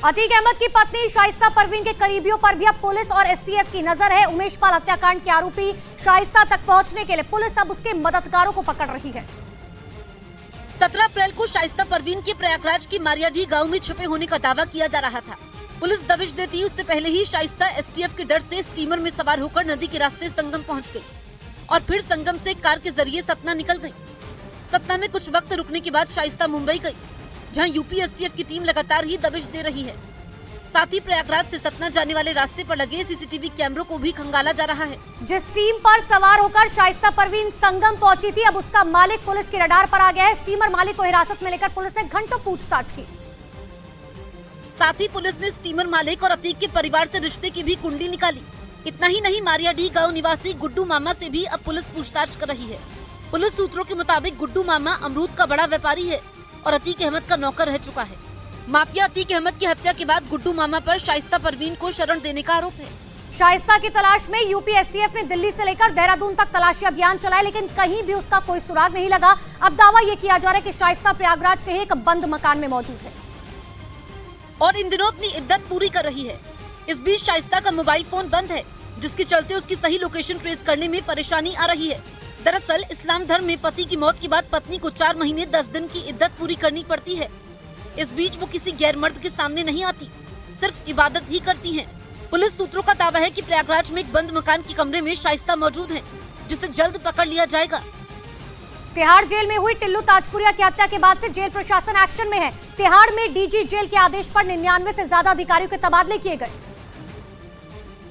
अतीक अहमद की पत्नी शाइस्ता परवीन के करीबियों पर भी अब पुलिस और STF की नजर है। उमेश पाल हत्याकांड के आरोपी शाइस्ता तक पहुंचने के लिए पुलिस अब उसके मददगारों को पकड़ रही है। 17 अप्रैल को शाइस्ता परवीन के प्रयागराज की मारियाडीह गांव में छुपे होने का दावा किया जा रहा था। पुलिस दबिश देती उससे पहले ही शाइस्ता एसटीएफ के डर से स्टीमर में सवार होकर नदी के रास्ते संगम पहुंच गई और फिर संगम से कार के जरिए सतना निकल गई। सतना में कुछ वक्त रुकने के बाद शाइस्ता मुंबई गई, जहां यूपी एसटीएफ की टीम लगातार ही दबिश दे रही है। साथ ही प्रयागराज से सतना जाने वाले रास्ते पर लगे सीसीटीवी कैमरों को भी खंगाला जा रहा है। जिस टीम पर सवार होकर शाइस्ता परवीन संगम पहुंची थी, अब उसका मालिक पुलिस के रडार पर आ गया है। स्टीमर मालिक को हिरासत में लेकर पुलिस ने घंटों पूछताछ की। साथ ही पुलिस ने स्टीमर मालिक और अतीक के परिवार से रिश्ते की भी कुंडली निकाली। इतना ही नहीं, मारियाडीह गांव निवासी गुड्डू मामा से भी अब पुलिस पूछताछ कर रही है। पुलिस सूत्रों के मुताबिक गुड्डू मामा अमरूद का बड़ा व्यापारी है और अतीक अहमद का नौकर रह चुका है। माफिया अतीक अहमद की हत्या के बाद गुड्डू मामा पर शाइस्ता परवीन को शरण देने का आरोप है। शाइस्ता की तलाश में यूपी एसटीएफ ने दिल्ली से लेकर देहरादून तक तलाशी अभियान चलाया, लेकिन कहीं भी उसका कोई सुराग नहीं लगा। अब दावा ये किया जा रहा है कि शाइस्ता प्रयागराज के एक बंद मकान में मौजूद है और इन दिनों अपनी इद्दत पूरी कर रही है। इस बीच शाइस्ता का मोबाइल फोन बंद है, जिसके चलते उसकी सही लोकेशन ट्रेस करने में परेशानी आ रही है। दरअसल इस्लाम धर्म में पति की मौत के बाद पत्नी को 4 महीने 10 दिन की इद्दत पूरी करनी पड़ती है। इस बीच वो किसी गैर मर्द के सामने नहीं आती, सिर्फ इबादत ही करती हैं। पुलिस सूत्रों का दावा है कि प्रयागराज में एक बंद मकान के कमरे में शाइस्ता मौजूद है, जिसे जल्द पकड़ लिया जाएगा। तिहाड़ जेल में हुई टिल्लू ताजपुरिया की हत्या के बाद से जेल प्रशासन एक्शन में है। तिहाड़ में डीजी जेल के आदेश पर 99 से ज्यादा अधिकारियों के तबादले किए गए,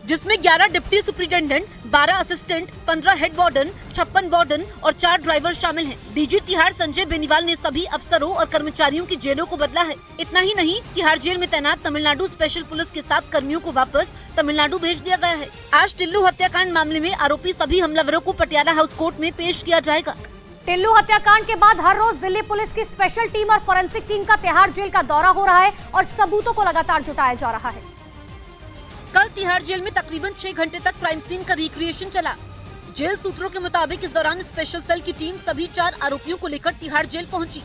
जिसमें 11 deputy superintendent, 12 assistant, 15 head warden, 56 warden और 4 ड्राइवर शामिल हैं। डीजी तिहाड़ संजय बेनीवाल ने सभी अफसरों और कर्मचारियों की जेलों को बदला है। इतना ही नहीं, तिहाड़ जेल में तैनात तमिलनाडु स्पेशल पुलिस के 7 कर्मियों को वापस तमिलनाडु भेज दिया गया है। आज टिल्लू हत्याकांड मामले में आरोपी सभी हमलावरों को पटियाला हाउस कोर्ट में पेश किया जाएगा। टिल्लू हत्याकांड के बाद हर रोज दिल्ली पुलिस की स्पेशल टीम और फोरेंसिक टीम का तिहाड़ जेल का दौरा हो रहा है और सबूतों को लगातार जुटाया जा रहा है। कल तिहाड़ जेल में तकरीबन 6 घंटे तक क्राइम सीन का रिक्रिएशन चला। जेल सूत्रों के मुताबिक इस दौरान स्पेशल सेल की टीम सभी 4 आरोपियों को लेकर तिहाड़ जेल पहुंची।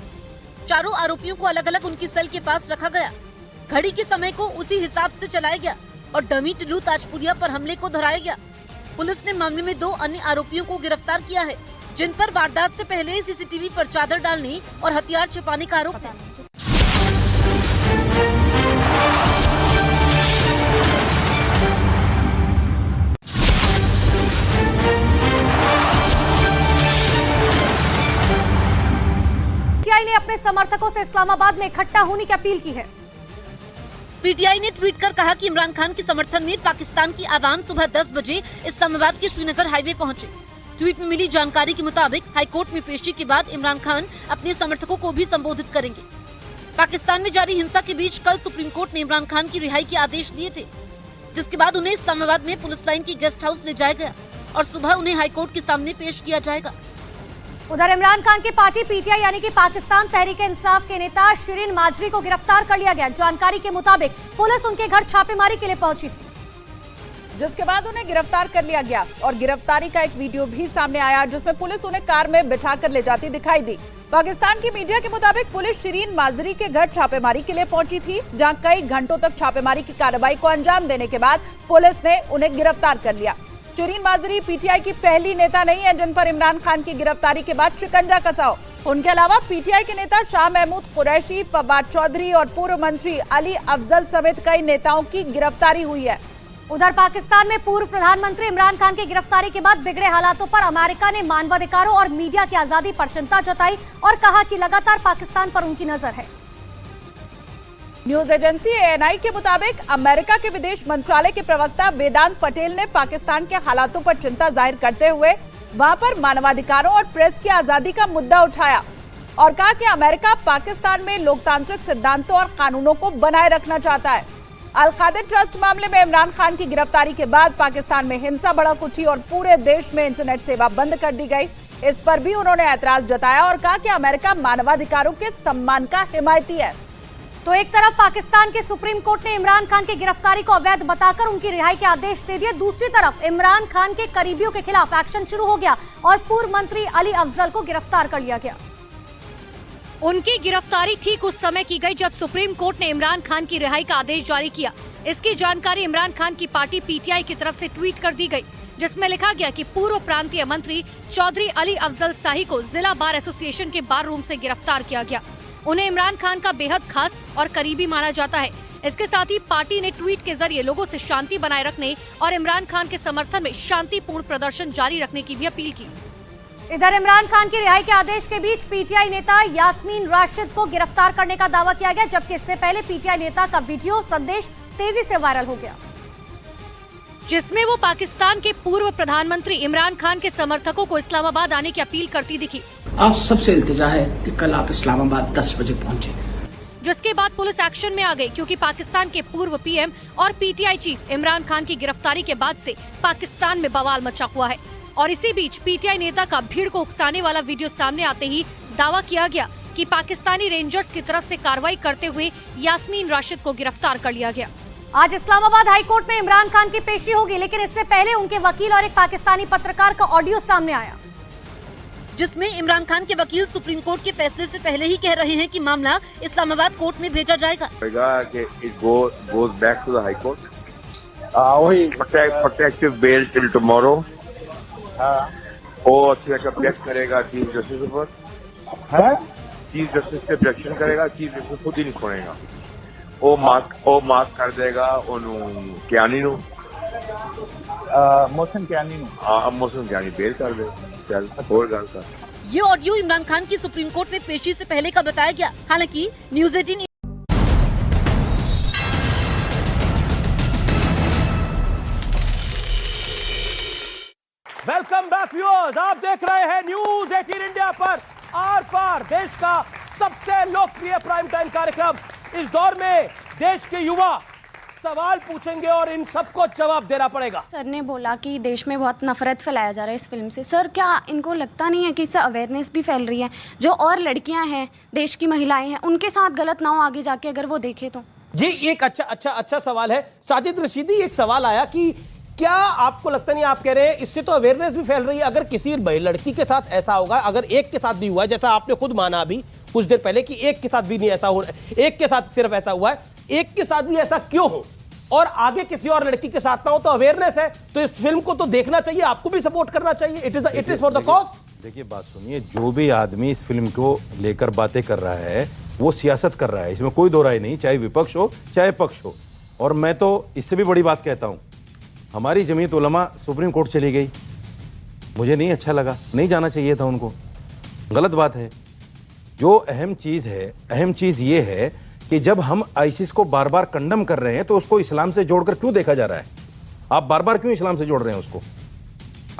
चारों आरोपियों को अलग अलग उनकी सेल के पास रखा गया। घड़ी के समय को उसी हिसाब से चलाया गया और डमी टिल्लू ताजपुरिया पर हमले को दोहराया गया। पुलिस ने मामले में 2 अन्य आरोपियों को गिरफ्तार किया है, जिन पर वारदात से पहले सीसीटीवी पर चादर डालने और हथियार छिपाने का आरोप है। पीटीआई ने अपने समर्थकों से इस्लामाबाद में इकट्ठा होने की अपील की है। पीटीआई ने ट्वीट कर कहा कि इमरान खान के समर्थन में पाकिस्तान की आवाम सुबह 10 बजे इस्लामाबाद के श्रीनगर हाईवे पहुंचे। ट्वीट में मिली जानकारी के मुताबिक हाईकोर्ट में पेशी के बाद इमरान खान अपने समर्थकों को भी संबोधित करेंगे। पाकिस्तान में जारी हिंसा के बीच कल सुप्रीम कोर्ट ने इमरान खान की रिहाई के आदेश दिए थे, जिसके बाद उन्हें इस्लामाबाद में पुलिस लाइन की गेस्ट हाउस ले जाया गया और सुबह उन्हें हाईकोर्ट के सामने पेश किया जाएगा। उधर इमरान खान की पार्टी पीटीआई यानी कि पाकिस्तान तहरीक इंसाफ के नेता शिरीन माजरी को गिरफ्तार कर लिया गया। जानकारी के मुताबिक पुलिस उनके घर छापेमारी के लिए पहुंची थी, जिसके बाद उन्हें गिरफ्तार कर लिया गया और गिरफ्तारी का एक वीडियो भी सामने आया, जिसमें पुलिस उन्हें कार में बिठाकर ले जाती दिखाई दी। पाकिस्तान की मीडिया के मुताबिक पुलिस शिरीन माजरी के घर छापेमारी के लिए पहुंची थी, जहां कई घंटों तक छापेमारी की कार्रवाई को अंजाम देने के बाद पुलिस ने उन्हें गिरफ्तार कर लिया। शिरीन माजरी पीटीआई की पहली नेता नहीं है जिन पर इमरान खान की गिरफ्तारी के बाद शिकंजा कसा हो। उनके अलावा पीटीआई के नेता शाह महमूद कुरैशी, फवाद चौधरी और पूर्व मंत्री अली अफजल समेत कई नेताओं की गिरफ्तारी हुई है। उधर पाकिस्तान में पूर्व प्रधानमंत्री इमरान खान की गिरफ्तारी के बाद बिगड़े हालातों पर अमेरिका ने मानवाधिकारों और मीडिया की आजादी पर चिंता जताई और कहा कि लगातार पाकिस्तान पर उनकी नजर है। न्यूज एजेंसी एएनआई के मुताबिक अमेरिका के विदेश मंत्रालय के प्रवक्ता वेदांत पटेल ने पाकिस्तान के हालातों पर चिंता जाहिर करते हुए वहां पर मानवाधिकारों और प्रेस की आजादी का मुद्दा उठाया और कहा कि अमेरिका पाकिस्तान में लोकतांत्रिक सिद्धांतों और कानूनों को बनाए रखना चाहता है। अल-कादिर ट्रस्ट मामले में इमरान खान की गिरफ्तारी के बाद पाकिस्तान में हिंसा भड़क उठी और पूरे देश में इंटरनेट सेवा बंद कर दी गई। इस पर भी उन्होंने ऐतराज जताया और कहा कि अमेरिका मानवाधिकारों के सम्मान का हिमायती है। तो एक तरफ पाकिस्तान के सुप्रीम कोर्ट ने इमरान खान की गिरफ्तारी को अवैध बताकर उनकी रिहाई के आदेश दे दिए, दूसरी तरफ इमरान खान के करीबियों के खिलाफ एक्शन शुरू हो गया और पूर्व मंत्री अली अफजल को गिरफ्तार कर लिया गया। उनकी गिरफ्तारी ठीक उस समय की गई जब सुप्रीम कोर्ट ने इमरान खान की रिहाई का आदेश जारी किया। इसकी जानकारी इमरान खान की पार्टी पीटीआई की तरफ से ट्वीट कर दी गई, जिसमें लिखा गया कि पूर्व प्रांतीय मंत्री चौधरी अली अफजल शाही को जिला बार एसोसिएशन के बार रूम से गिरफ्तार किया गया। उन्हें इमरान खान का बेहद खास और करीबी माना जाता है। इसके साथ ही पार्टी ने ट्वीट के जरिए लोगों से शांति बनाए रखने और इमरान खान के समर्थन में शांतिपूर्ण प्रदर्शन जारी रखने की भी अपील की। इधर इमरान खान की रिहाई के आदेश के बीच पीटीआई नेता यास्मीन राशिद को गिरफ्तार करने का दावा किया गया, जबकि इससे पहले पीटीआई नेता का वीडियो संदेश तेजी से वायरल हो गया, जिसमें वो पाकिस्तान के पूर्व प्रधानमंत्री इमरान खान के समर्थकों को इस्लामाबाद आने की अपील करती दिखी। आप सबसे इल्तिजा है कि कल आप इस्लामाबाद 10 बजे पहुंचे। जिसके बाद पुलिस एक्शन में आ गई, क्योंकि पाकिस्तान के पूर्व पीएम और पीटीआई चीफ इमरान खान की गिरफ्तारी के बाद से पाकिस्तान में बवाल मचा हुआ है। और इसी बीच पीटीआई नेता का भीड़ को उकसाने वाला वीडियो सामने आते ही दावा किया गया कि पाकिस्तानी रेंजर्स की तरफ से कार्रवाई करते हुए यास्मीन राशिद को गिरफ्तार कर लिया गया। आज इस्लामाबाद हाईकोर्ट में इमरान खान की पेशी होगी, लेकिन इससे पहले उनके वकील और एक पाकिस्तानी पत्रकार का ऑडियो सामने आया, जिसमें इमरान खान के वकील सुप्रीम कोर्ट के फैसले से पहले ही कह रहे हैं कि मामला इस्लामाबाद कोर्ट में भेजा जाएगा। प्रोटेक्टिव बेल टिल टुमारो और ऑब्जेक्ट करेगा चीफ जस्टिस पर, चीफ जस्टिस से ऑब्जेक्शन करेगा, चीफ जस्टिस खुद ही नहीं छोड़ेगा, वो मार्क कर देगा मोशन क्यानी बेल कर दे। चल और गल कर। ये ऑडियो इमरान खान की सुप्रीम कोर्ट में पेशी से पहले का बताया गया। हालांकि न्यूज़ 18 वेलकम बैक व्यूअर्स, आप देख रहे हैं न्यूज़ 18 इंडिया पर आर पार, देश का सबसे लोकप्रिय प्राइम टाइम कार्यक्रम। इस दौर में देश के युवा सवाल पूछेंगे और इन सबको जवाब देना पड़ेगा। सर ने बोला कि देश में बहुत नफरत फैलाया जा रहा है इस फिल्म से। सर, क्या इनको लगता नहीं है कि इससे अवेयरनेस भी फैल रही है? जो और लड़कियां हैं, देश की महिलाएं हैं, उनके साथ गलत ना हो आगे जाके अगर वो देखे तो। ये एक अच्छा सवाल है। साजिद रशीदी, एक सवाल आया कि क्या आपको लगता नहीं, आप कह रहे हैं इससे तो अवेयरनेस भी फैल रही है, अगर किसी लड़की के साथ ऐसा होगा, अगर एक के साथ भी हुआ है, जैसा आपने खुद माना अभी कुछ देर पहले कि एक के साथ भी नहीं ऐसा हो, एक के साथ सिर्फ ऐसा हुआ है, एक के साथ भी ऐसा क्यों हो और आगे किसी और लड़की के साथ ना हो, तो अवेयरनेस है, तो इस फिल्म को तो देखना चाहिए, आपको भी सपोर्ट करना चाहिए। It is for the cause. देखिए बात सुनिए, जो भी आदमी इस फिल्म को लेकर बातें कर रहा है वो सियासत कर रहा है, इसमें कोई दो राय नहीं, चाहे विपक्ष हो चाहे पक्ष हो। और मैं तो इससे भी बड़ी बात कहता हूं, हमारी जमीयत उलमा सुप्रीम कोर्ट चली गई, मुझे नहीं अच्छा लगा, नहीं जाना चाहिए था उनको, गलत बात है। जो अहम चीज ये है कि जब हम आईसिस को बार बार कंडम कर रहे हैं तो उसको इस्लाम से जोड़कर क्यों देखा जा रहा है? आप बार बार क्यों इस्लाम से जोड़ रहे हैं उसको?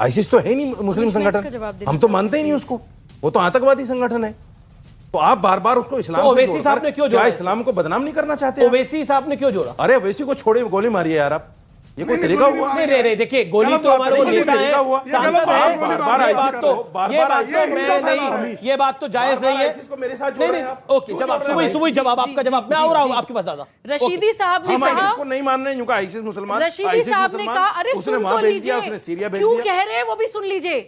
आईसिस तो है नहीं मुस्लिम संगठन, हम तो मानते ही नहीं उसको, वो तो आतंकवादी संगठन है। तो आप बार बार उसको इस्लाम तो ओवैसी साहब ने क्यों जोड़ा? इस्लाम को बदनाम नहीं करना चाहते? ओवैसी साहब ने क्यों जोड़ा? अरे ओवैसी को छोड़े, गोली मारिए यार आप, ये कोई तरीका हुआ? नहीं, देखिए गोली तो हमारे को नेता है, सांसद है, ये बात तो जायज नहीं है। मेरे साथ नहीं, ओके, जवाब सुबह जवाब आपका जवाब मैं आ रहा हूँ आपके पास दादा। रशीदी साहब ने कहा, इसको नहीं मान रहे हैं, आईसिस मुसलमान, रशीदी साहब ने कहा, अरे सुन तो लीजिए, क्यों कह रहे हैं वो भी सुन लीजिए।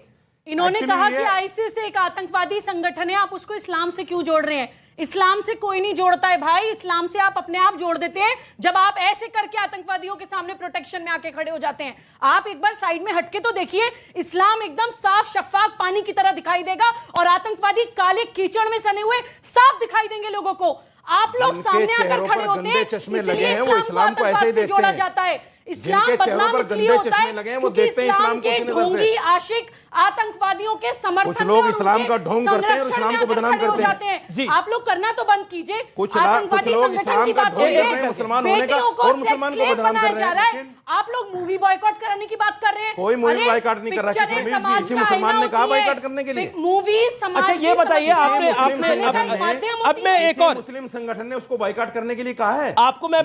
इन्होंने कहा कि आईसिस एक आतंकवादी संगठन है, आप उसको इस्लाम से क्यों जोड़ रहे हैं? इस्लाम से कोई नहीं जोड़ता है भाई, इस्लाम से आप अपने आप जोड़ देते हैं जब आप ऐसे करके आतंकवादियों के सामने प्रोटेक्शन में आके खड़े हो जाते हैं। आप एक बार साइड में हटके तो देखिए, इस्लाम एकदम साफ शफाफ पानी की तरह दिखाई देगा और आतंकवादी काले कीचड़ में सने हुए साफ दिखाई देंगे लोगों को। आप लोग सामने आकर खड़े होते हैं, इसलिए इस्लाम को आतंकवाद से जोड़ा जाता है। इस्लाम बदनाम इसलिए होता है क्योंकि इस्लाम के ढोंगी आशिक आतंकवादियों के समर्थन कुछ लोग इस्लाम का ढोंग करते हैं और इस्लाम को बदनाम करते हैं। आप लोग करना तो बंद कीजिए। कुछ आतंकवादी संगठन की बात करिए, मुसलमान होने का और मुसलमान को बदनाम कर रहे हैं। आप लोग मूवी बॉयकॉट कराने की बात कर रहे हैं। कोई मूवी बॉयकॉट नहीं कर रहा, किसी मुसलमान ने कहा बॉयकॉट करने के लिए। मूवी समाज, अच्छा ये बताइए, आपने अब मैं एक और मुस्लिम संगठन ने उसको बॉयकॉट करने के लिए कहा है। आपको मैं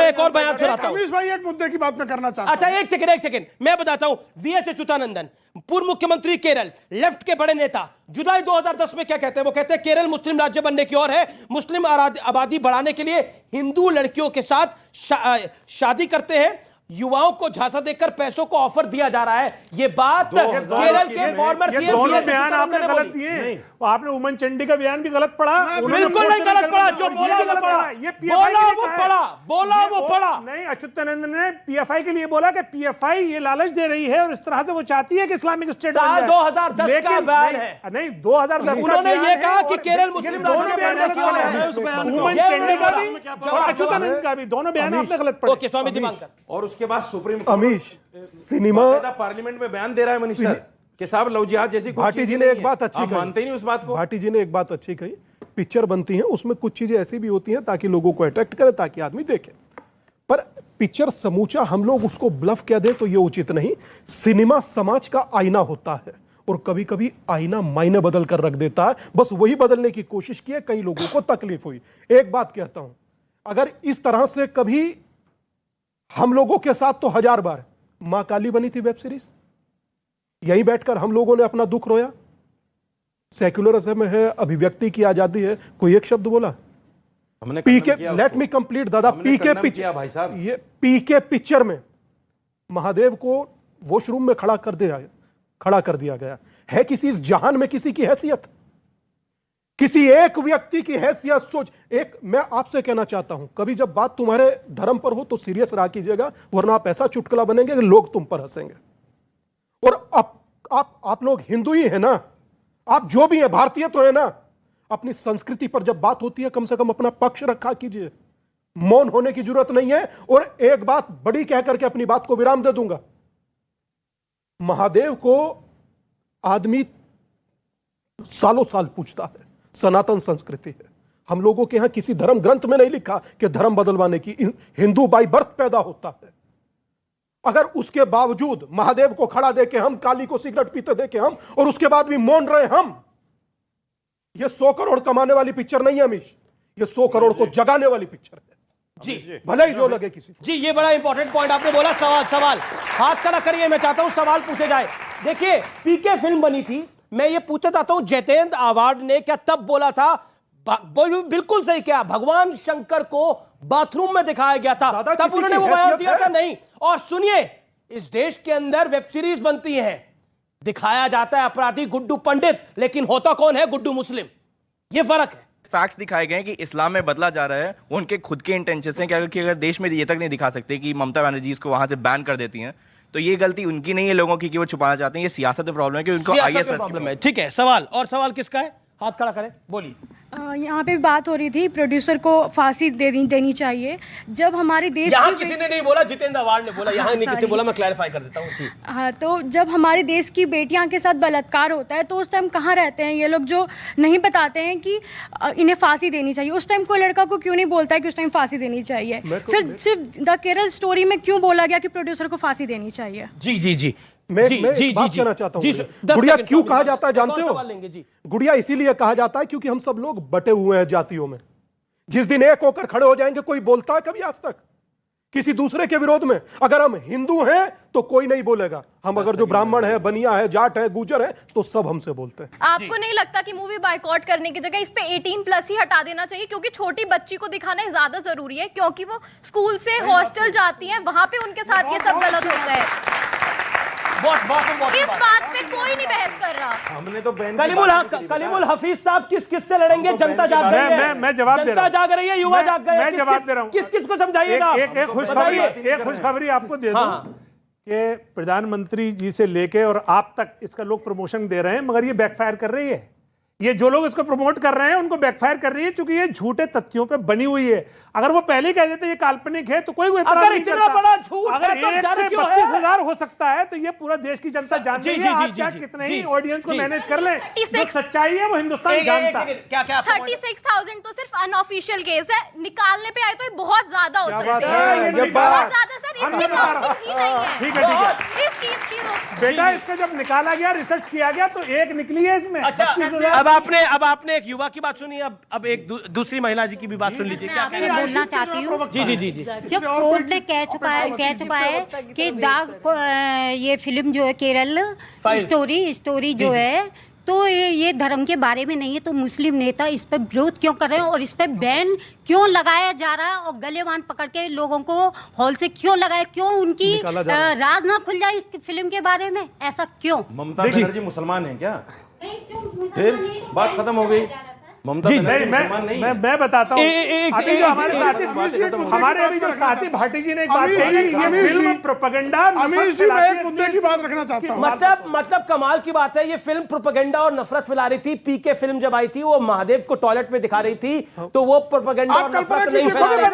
एक और बयान सुनाता हूं भाई, एक मुद्दे की बात मैं करना चाहता हूं। अच्छा एक सेकंड मैं बताता हूं। वीएच अच्युतानंदन, पूर्व मुख्यमंत्री केरल, लेफ्ट के बड़े नेता, जुलाई 2010 में क्या कहते हैं? वो कहते हैं केरल मुस्लिम राज्य बनने की ओर है, मुस्लिम आबादी बढ़ाने के लिए हिंदू लड़कियों के साथ शादी करते हैं युवाओं को झांसा देकर पैसों को ऑफर दिया जा रहा है। ये बात केरल के फॉर्मर सीएम दोनों बयान आपने गलत दिए। आपने उमन चंडी का बयान भी गलत पढ़ा। बिल्कुल नहीं गलत पढ़ा, जो बोला वो पढ़ा, ये बोला वो पढ़ा। नहीं, अच्युतानंद ने पीएफआई के लिए बोला कि पीएफआई ये लालच दे रही है और इस तरह से वो चाहती है कि इस्लामिक स्टेट बन जाए। 2010 का बयान है। नहीं, 2010 उन्होंने ये कहा कि केरल मुस्लिम उमन चंडी का भी और अच्युतानंद का भी, दोनों बयान आपने गलत पढ़े। ओके, स्वामी दिवाकर। और उसके बाद सुप्रीम अमीश, सिनेमा पार्लियामेंट में बयान दे रहा है मिनिस्टर कि साहब लव जिहाद जैसी भाटी जी ने एक बात अच्छी कही, मानते ही नहीं उस बात को। भाटी जी ने एक बात अच्छी कही, पिक्चर बनती है उसमें कुछ चीजें ऐसी भी होती हैं ताकि लोगों को अट्रैक्ट करे, ताकि आदमी देखे, पर पिक्चर समूचा हम लोग उसको ब्लफ कह दें तो ये उचित नहीं। सिनेमा समाज का आईना होता है और कभी कभी आईना मायने बदल कर रख देता है। बस वही बदलने की कोशिश की है, कई लोगों को तकलीफ हुई। एक बात कहता हूं, अगर इस तरह से कभी हम लोगों के साथ तो 1000 बार मां काली बनी थी वेब सीरीज, यहीं बैठकर हम लोगों ने अपना दुख रोया। सेक्युलरिज्म है, अभिव्यक्ति की आजादी है, कोई एक शब्द बोला? हमने पीके, लेट मी कंप्लीट दादा, पीके पिक्चर भाई साहब, ये पीके पिक्चर में महादेव को वॉशरूम में खड़ा कर दिया गया है। किसी इस जहान में किसी की हैसियत, किसी एक व्यक्ति की हैसियत सोच। एक मैं आपसे कहना चाहता हूं, कभी जब बात तुम्हारे धर्म पर हो तो सीरियस रहा कीजिएगा, वरना आप ऐसा चुटकुला बनेंगे कि लोग तुम पर हंसेंगे। और आप लोग हिंदू ही है ना, आप जो भी है भारतीय तो है ना। अपनी संस्कृति पर जब बात होती है कम से कम अपना पक्ष रखा कीजिए, मौन होने की जरूरत नहीं है। और एक बात बड़ी कह करके अपनी बात को विराम दे दूंगा, महादेव को आदमी सालों साल पूछता है, सनातन संस्कृति है। हम लोगों के यहां किसी धर्म ग्रंथ में नहीं लिखा कि धर्म बदलवाने की, हिंदू बाई बर्थ पैदा होता है। अगर उसके बावजूद महादेव को खड़ा देके हम, काली को सिगरेट पीते देके हम, और उसके बाद भी मौन रहे हम, ये 100 करोड़ कमाने वाली पिक्चर नहीं है अमीश, ये 100 करोड़ को जगाने वाली पिक्चर है जी, भले ही जो लगे किसी जी। ये बड़ा इंपॉर्टेंट पॉइंट आपने बोला। सवाल हाथ खड़ा करिए, मैं चाहता हूं सवाल पूछे जाए। देखिए, पीके फिल्म बनी थी, मैं ये पूछना चाहता हूं, जितेंद्र आवाड ने क्या तब बोला था? बिल्कुल सही क्या, भगवान शंकर को बाथरूम में दिखाया गया था, तब उन्होंने वो बयान दिया था? नहीं। और सुनिए, इस देश के अंदर वेब सीरीज बनती है, दिखाया जाता है अपराधी गुड्डू पंडित, लेकिन होता कौन है? गुड्डू मुस्लिम। ये फर्क है। फैक्ट्स दिखाए गए हैं कि इस्लाम में बदला जा रहा है, वो उनके खुद के इंटेंशन हैं कि अगर देश में ये तक नहीं दिखा सकते कि ममता बनर्जी इसको वहां से बैन कर देती हैं, तो ये गलती उनकी नहीं है लोगों की कि वो छुपाना चाहते हैं। ये सियासत में प्रॉब्लम है कि उनको आईएस प्रॉब्लम है। ठीक है, सवाल किसका है? हाथ खड़ा करें, बोलिए। यहाँ पे बात हो रही थी प्रोड्यूसर को फांसी देनी चाहिए। जब हमारे देश यहाँ किसी ने नहीं बोला, जितेंद्र आवाड ने बोला। यहाँ नहीं किसी बोला, मैं क्लैरिफाई कर देता हूँ। हाँ, तो जब हमारे देश की बेटियां के साथ बलात्कार होता है तो उस टाइम कहाँ रहते हैं ये लोग जो नहीं बताते हैं कि इन्हें फांसी देनी चाहिए? उस टाइम कोई लड़का को क्यों नहीं बोलता है कि उस टाइम फांसी देनी चाहिए? फिर सिर्फ द केरल स्टोरी में क्यों बोला गया कि प्रोड्यूसर को फांसी देनी चाहिए? जी मैं कहना चाहता हूं, गुड़िया क्यों कहा जाता है जानते हो? गुड़िया इसीलिए कहा जाता है क्योंकि हम सब लोग बटे हुए हैं जातियों में। जिस दिन एक होकर खड़े हो जाएंगे, कोई बोलता है कभी आज तक किसी दूसरे के विरोध में? अगर हम हिंदू हैं तो कोई नहीं बोलेगा, हम अगर जो ब्राह्मण है, बनिया है, जाट है, गुजर है, तो सब हमसे बोलते हैं। आपको नहीं लगता कि मूवी बायकॉट करने की जगह इस पे 18+ ही हटा देना चाहिए? क्योंकि छोटी बच्ची को दिखाना ज्यादा जरूरी है, क्योंकि वो स्कूल से हॉस्टल जाती है, वहां पे उनके साथ ये सब गलत होता है। इस बात पे कोई नहीं बहस कर रहा। हमने तो कलीमुल हफीज साहब किस से लड़ेंगे? जनता जाग गई है। मैं जवाब दे रहा हूं। जनता जाग रही है, युवा जाग गए। मैं जवाब दे रहा हूं। किस को समझाइएगा? एक खुशखबरी आपको दे दूं कि प्रधानमंत्री जी से लेके और आप तक इसका लोग प्रमोशन दे रहे हैं, मगर ये बैकफायर कर रही है। ये जो लोग इसको प्रमोट कर रहे हैं उनको बैकफायर कर रही है, क्योंकि ये झूठे तथ्यों पे बनी हुई है। अगर वो पहले ही कह देते ये काल्पनिक है तो कोई अगर इतना बड़ा झूठ अगर है, 1 से 32,000 हो सकता है तो ये पूरा देश की जनता जानती है। आप क्या कितने ही ऑडियंस को मैनेज कर ले, जो सच्चाई है वो हिंदुस्तान जानता है। क्या 36,000 तो सिर्फ अनऑफिशियल केस है, निकालने पे आए तो ये बहुत ज्यादा हो सकते हैं। है बहुत ज्यादा सर, इसकी काउंटिंग ही नहीं है। ठीक है इस चीज की बेटा, इसका जब निकाला गया, रिसर्च किया गया तो एक निकली है इसमें। अब आपने एक युवा की बात सुनी, अब एक दूसरी महिला जी की भी बात सुन लीजिए। क्या बोलना चाहती हूँ, जी जब कोर्ट ने कह चुका है कि दाग ये फिल्म जो है केरल स्टोरी जो है तो ये धर्म के बारे में नहीं है, तो मुस्लिम नेता इस पर विरोध क्यों कर रहे हैं और इस पर बैन क्यों लगाया जा रहा है और गले बांध पकड़ के लोगों को हॉल से क्यों लगाया, क्यों उनकी राज ना खुल जाए इस फिल्म के बारे में, ऐसा क्यों? ममता बनर्जी मुसलमान है क्या? फिर बात खत्म हो गई। ममता मैं बताता हूँ, अभी जो हमारे अभी जो साथी भाटी जी ने एक बात कही, ये फिल्म प्रोपेगेंडा। अमीश जी, मैं एक मुद्दे की बात रखना चाहता हूँ। मतलब कमाल की बात है, ये फिल्म प्रोपेगेंडा और नफरत फैला रही थी। पीके फिल्म जब आई थी, वो महादेव को टॉयलेट में दिखा रही थी, तो वो प्रोपेगेंडा और नफरत नहीं फैला रही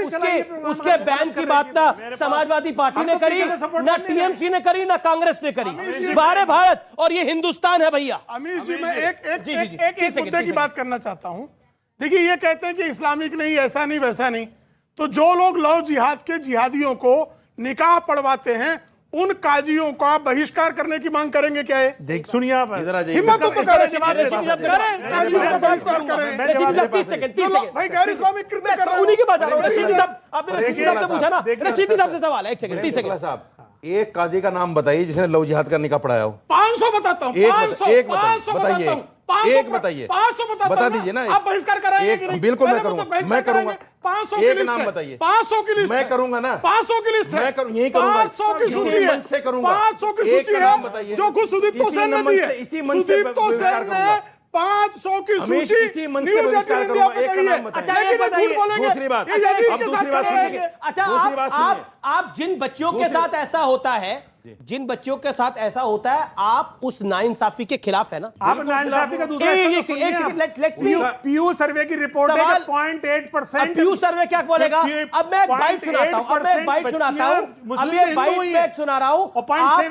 थी। उसके बैन की बात ना समाजवादी पार्टी ने करी, ना टीएमसी ने करी, ना कांग्रेस ने करी। बाहर भारत और ये हिंदुस्तान है भैया। अमीश जी, मैं एक मुद्दे की बात करना चाहता हूं। देखिए, ये कहते हैं कि इस्लामिक नहीं, ऐसा नहीं, वैसा नहीं, तो जो लोग लव जिहाद के जिहादियों को निकाह पढ़वाते हैं, उन काजियों का बहिष्कार करने की मांग करेंगे क्या है? देख सुनिए, आप हिम्मत तो करें, काजियों का बहिष्कार करें। भाई गैर इस्लामिक कृत्य कर रहे हैं, उन्हीं की बात कर रहा हूं। रशीदी साहब, आपने रशीदी साहब से पूछा ना, रशीदी साहब से सवाल है। 1 सेकंड, 30 सेकंड साहब, एक काजी का नाम बताइए जिसने लव जिहाद का निकाह पढ़ाया हो। 500 बताता हूँ, 500 बताइए, एक बताइए, 500 बता दीजिए ना। आप बहिष्कार कराएंगे कि नहीं? बिल्कुल मैं करूंगा, मैं करूंगा। 500 की लिस्ट नाम है, बताइए। 500 की लिस्ट मैं करूंगा ना, 500 की लिस्ट है, मैं करूं, यही करूंगा। 500 की सूची है, 500 की सूची है, जो खुद सुदीप्तो सेन ने दी है। सुदीप्तो सेन ने 500 की सूची न्यूज 18 इंडिया पे कही है। झूठ बोलेंगे, दूसरी बात, ये यजीद के साथ कर रहे हैं। अच्छा, आप जिन बच्चियों के साथ ऐसा होता है, जिन बच्चियों के साथ ऐसा होता है, आप उस नाइंसाफी के खिलाफ है ना? आप नाइंसाफी का दूसरा पीयू सर्वे की रिपोर्ट है कि 0.8%। पीयू सर्वे क्या बोलेगा? अब मैं एक बाइट सुनाता हूं, अभी एक बाइट सुना रहा हूं, आप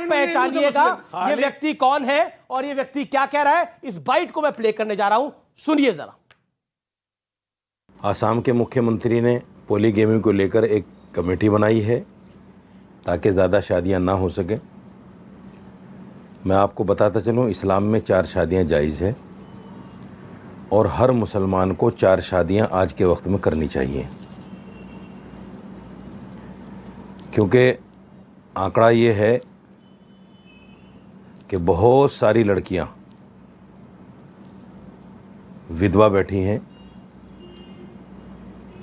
पहचानिएगा ये व्यक्ति कौन है और ये व्यक्ति क्या कह रहा है। इस बाइट को मैं प्ले करने जा रहा हूं, सुनिए जरा। आसाम के मुख्यमंत्री ने पॉलीगेमी को लेकर एक कमेटी बनाई है ताकि ज़्यादा शादियां ना हो सके। मैं आपको बताता चलूं, इस्लाम में 4 शादियां जायज़ है और हर मुसलमान को 4 शादियां आज के वक्त में करनी चाहिए, क्योंकि आंकड़ा ये है कि बहुत सारी लड़कियां विधवा बैठी हैं,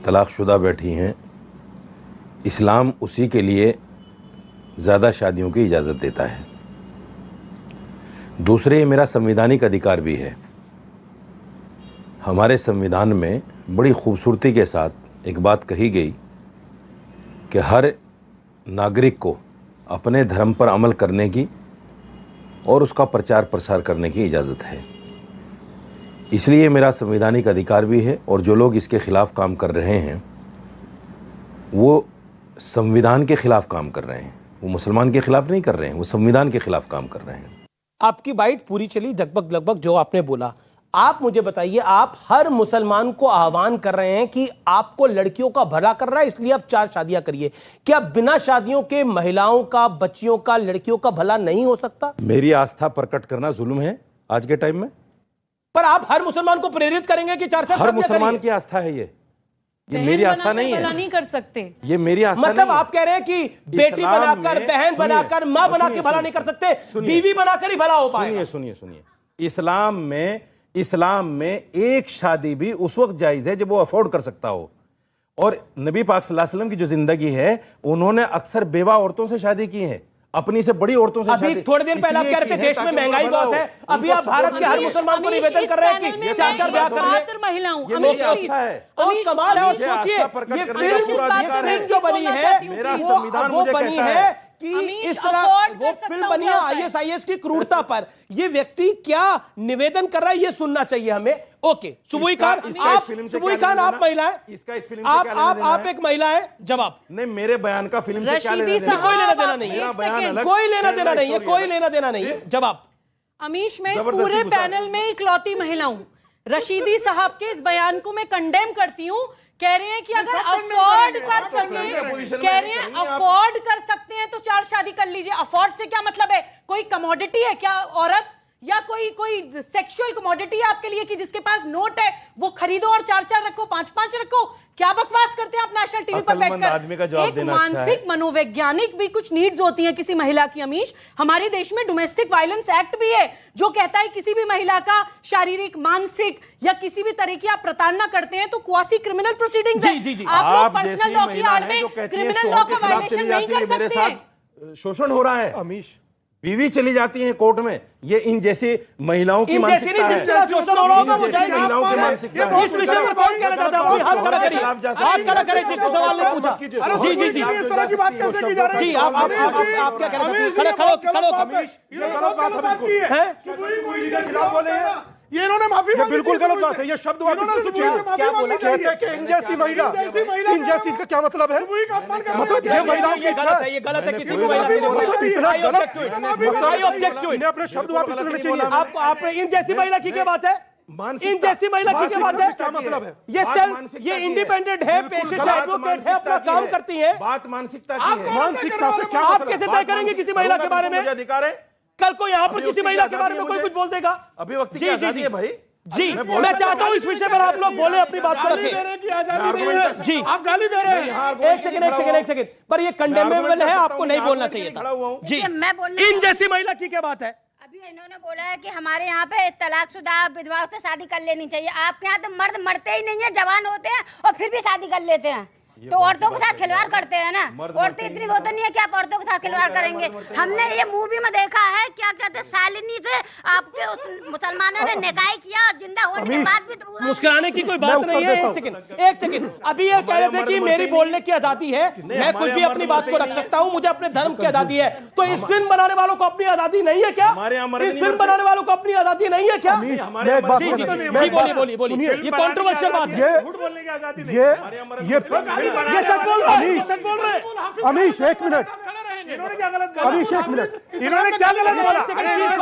तलाकशुदा बैठी हैं। इस्लाम उसी के लिए ज़्यादा शादियों की इजाज़त देता है। दूसरे, ये मेरा संवैधानिक अधिकार भी है। हमारे संविधान में बड़ी खूबसूरती के साथ एक बात कही गई कि हर नागरिक को अपने धर्म पर अमल करने की और उसका प्रचार प्रसार करने की इजाज़त है। इसलिए मेरा संवैधानिक अधिकार भी है, और जो लोग इसके खिलाफ काम कर रहे हैं वो संविधान के खिलाफ काम कर रहे हैं, वो मुसलमान के खिलाफ नहीं कर रहे हैं, वो संविधान के खिलाफ काम कर रहे हैं। आपकी बाइट पूरी चली लगभग जो आपने बोला। आप मुझे बताइए, आप हर मुसलमान को आह्वान कर रहे हैं कि आपको लड़कियों का भला कर रहा है इसलिए आप 4 शादियां करिए। क्या बिना शादियों के महिलाओं का, बच्चियों का, लड़कियों का भला नहीं हो सकता? मेरी आस्था प्रकट करना जुल्म है आज के टाइम में? पर आप हर मुसलमान को प्रेरित करेंगे कि 4 हर मुसलमान की आस्था है ये मेरी आस्था नहीं है। नहीं कर सकते, ये मेरी आस्था मतलब आप कह रहे हैं कि बेटी बनाकर, बहन बनाकर, मां बना के भला नहीं कर सकते, बीवी बनाकर ही भला हो पाएगा। सुनिए, इस्लाम में एक शादी भी उस वक्त जायज है जब वो अफोर्ड कर सकता हो। और नबी पाक सल्लल्लाहु अलैहि वसल्लम की जो जिंदगी है, उन्होंने अक्सर बेवा औरतों से शादी की है, अपनी से बड़ी औरतों से। अभी थोड़े दिन पहले आप कह रहे थे देश में महंगाई बहुत है, अभी आप भारत के हर मुसलमान को निवेदन कर रहे हैं कि 4 ब्याह कर ले। महिलाओं, और कमाल है। और सोचिए, ये फिल्म जो बनी है वो बनी है कि इस तरह वो फिल्म बनी है ISIS की क्रूरता पर। ये व्यक्ति क्या निवेदन कर रहा है, ये सुनना चाहिए हमें। ओके, सुबुई खान, आप महिला हैं, आप एक महिला है, जवाब नहीं। मेरे बयान का फिल्म से क्या रशीदी साहब, कोई लेना देना नहीं है, कोई लेना देना नहीं है, कोई लेना देना नहीं है। जवाब। अमीश, मैं इस पूरे पैनल में इकलौती महिला हूं। रशीदी साहब के इस बयान को मैं कंडेम करती हूं। कह रहे हैं कि अगर अफोर्ड कर सके, कह रहे हैं अफोर्ड कर सकते हैं तो 4 शादी कर लीजिए। अफोर्ड से क्या मतलब है? कोई कमोडिटी है क्या औरत? या कोई सेक्सुअल कमोडिटी आपके लिए कि जिसके पास नोट है वो खरीदो और 4-4 रखो, 5-5 रखो? क्या बकवास करते हैं आप नेशनल टीवी पर बैठकर? एक मानसिक मनोवैज्ञानिक भी कुछ नीड्स होती हैं किसी महिला की। अमीश, हमारे देश में डोमेस्टिक वायलेंस एक्ट भी है जो कहता है किसी भी महिला का शारीरिक, मानसिक या किसी भी तरह की आप प्रताड़ना करते हैं तो क्वासी क्रिमिनल प्रोसीडिंग्स है। आप लोग पर्सनल लॉ की आड़ में क्रिमिनल लॉ का वायलेशन नहीं कर सकते हैं। शोषण हो रहा है। अमीश, बीवी चली जाती है कोर्ट में, ये इन जैसी महिलाओं की मानसिकता है। शोषण हो रहा होगा वो जाएगी। महिलाओं की मानसिकता है। इस विषय पर कौन कहना चाहता है? हाथ खड़ा करिए, हाथ खड़ा करिए जिसको सवाल ने पूछा। जी जी जी, इस तरह की बात कैसे की जा रही है? जी आप क्या कहना चाहते हैं? खड़े खड़ो ये गलत बात है। सुप्रीम कोर्ट के खिलाफ बोले हैं, ये इन्होंने माफी मांगी। बिल्कुल गलत बात है। ये शब्द क्या बोला? इन जैसी महिला, इन जैसी का क्या मतलब है? मतलब ये महिलाओं की इच्छा है। ये गलत है। किसी को महिला अपने शब्द वापस लेने चाहिए। आपको आपने इन जैसी महिला की क्या बात है? इन जैसी महिला की क्या बात है? क्या मतलब है? ये सेल्फ, ये इंडिपेंडेंट है, पेशे से एडवोकेट है, अपना काम करती है। बात मानसिकता की है। मानसिकता से क्या आप कैसे तय करेंगे किसी महिला के बारे में? अधिकार है। कल को यहाँ पर किसी महिला के बारे में कोई कुछ बोल देगा? अभिव्यक्ति की आजादी है भाई। जी, मैं चाहता हूँ इस विषय पर आप लोग बोले, अपनी बात को रखें। जी, आप गाली दे रहे हैं। एक सेकंड, पर ये कंडेमेबल है, आपको नहीं बोलना चाहिए था। जी, इन जैसी महिला की क्या बात है? अभी इन्होंने बोला है कि हमारे यहाँ पे तलाकशुदा विधवाओं से शादी कर लेनी चाहिए। आपके यहाँ तो मर्द मरते ही नहीं है, जवान होते हैं और फिर भी शादी कर लेते हैं। तो औरतों के साथ खिलवाड़ करते हैं ना। औरतें इतनी वो तो नहीं है कि आप औरतों के साथ खिलवाड़ करेंगे। हमने ये मूवी में देखा है, क्या कहते हैं, शालिनी से आपके उस मुसलमानों ने निकाह किया और जिंदा होने के बाद भी मुस्कुराने की कोई बात नहीं है। एक सेकंड, अभी ये कह रहे थे कि मेरी बोलने की आजादी है, मैं कुछ भी अपनी बात को रख सकता हूँ, मुझे अपने धर्म की आजादी है। तो इस फिल्म बनाने वालों को अपनी आजादी नहीं है क्या? इस फिल्म बनाने वालों को अपनी आजादी नहीं है क्या? बोलिए बोलिए, ये कॉन्ट्रोवर्शियल बात है। ये सच बोल रहे हैं। अमीश एक मिनट, इन्होंने क्या गलत बोला? अमीश एक मिनट, इन्होंने क्या गलत बोला?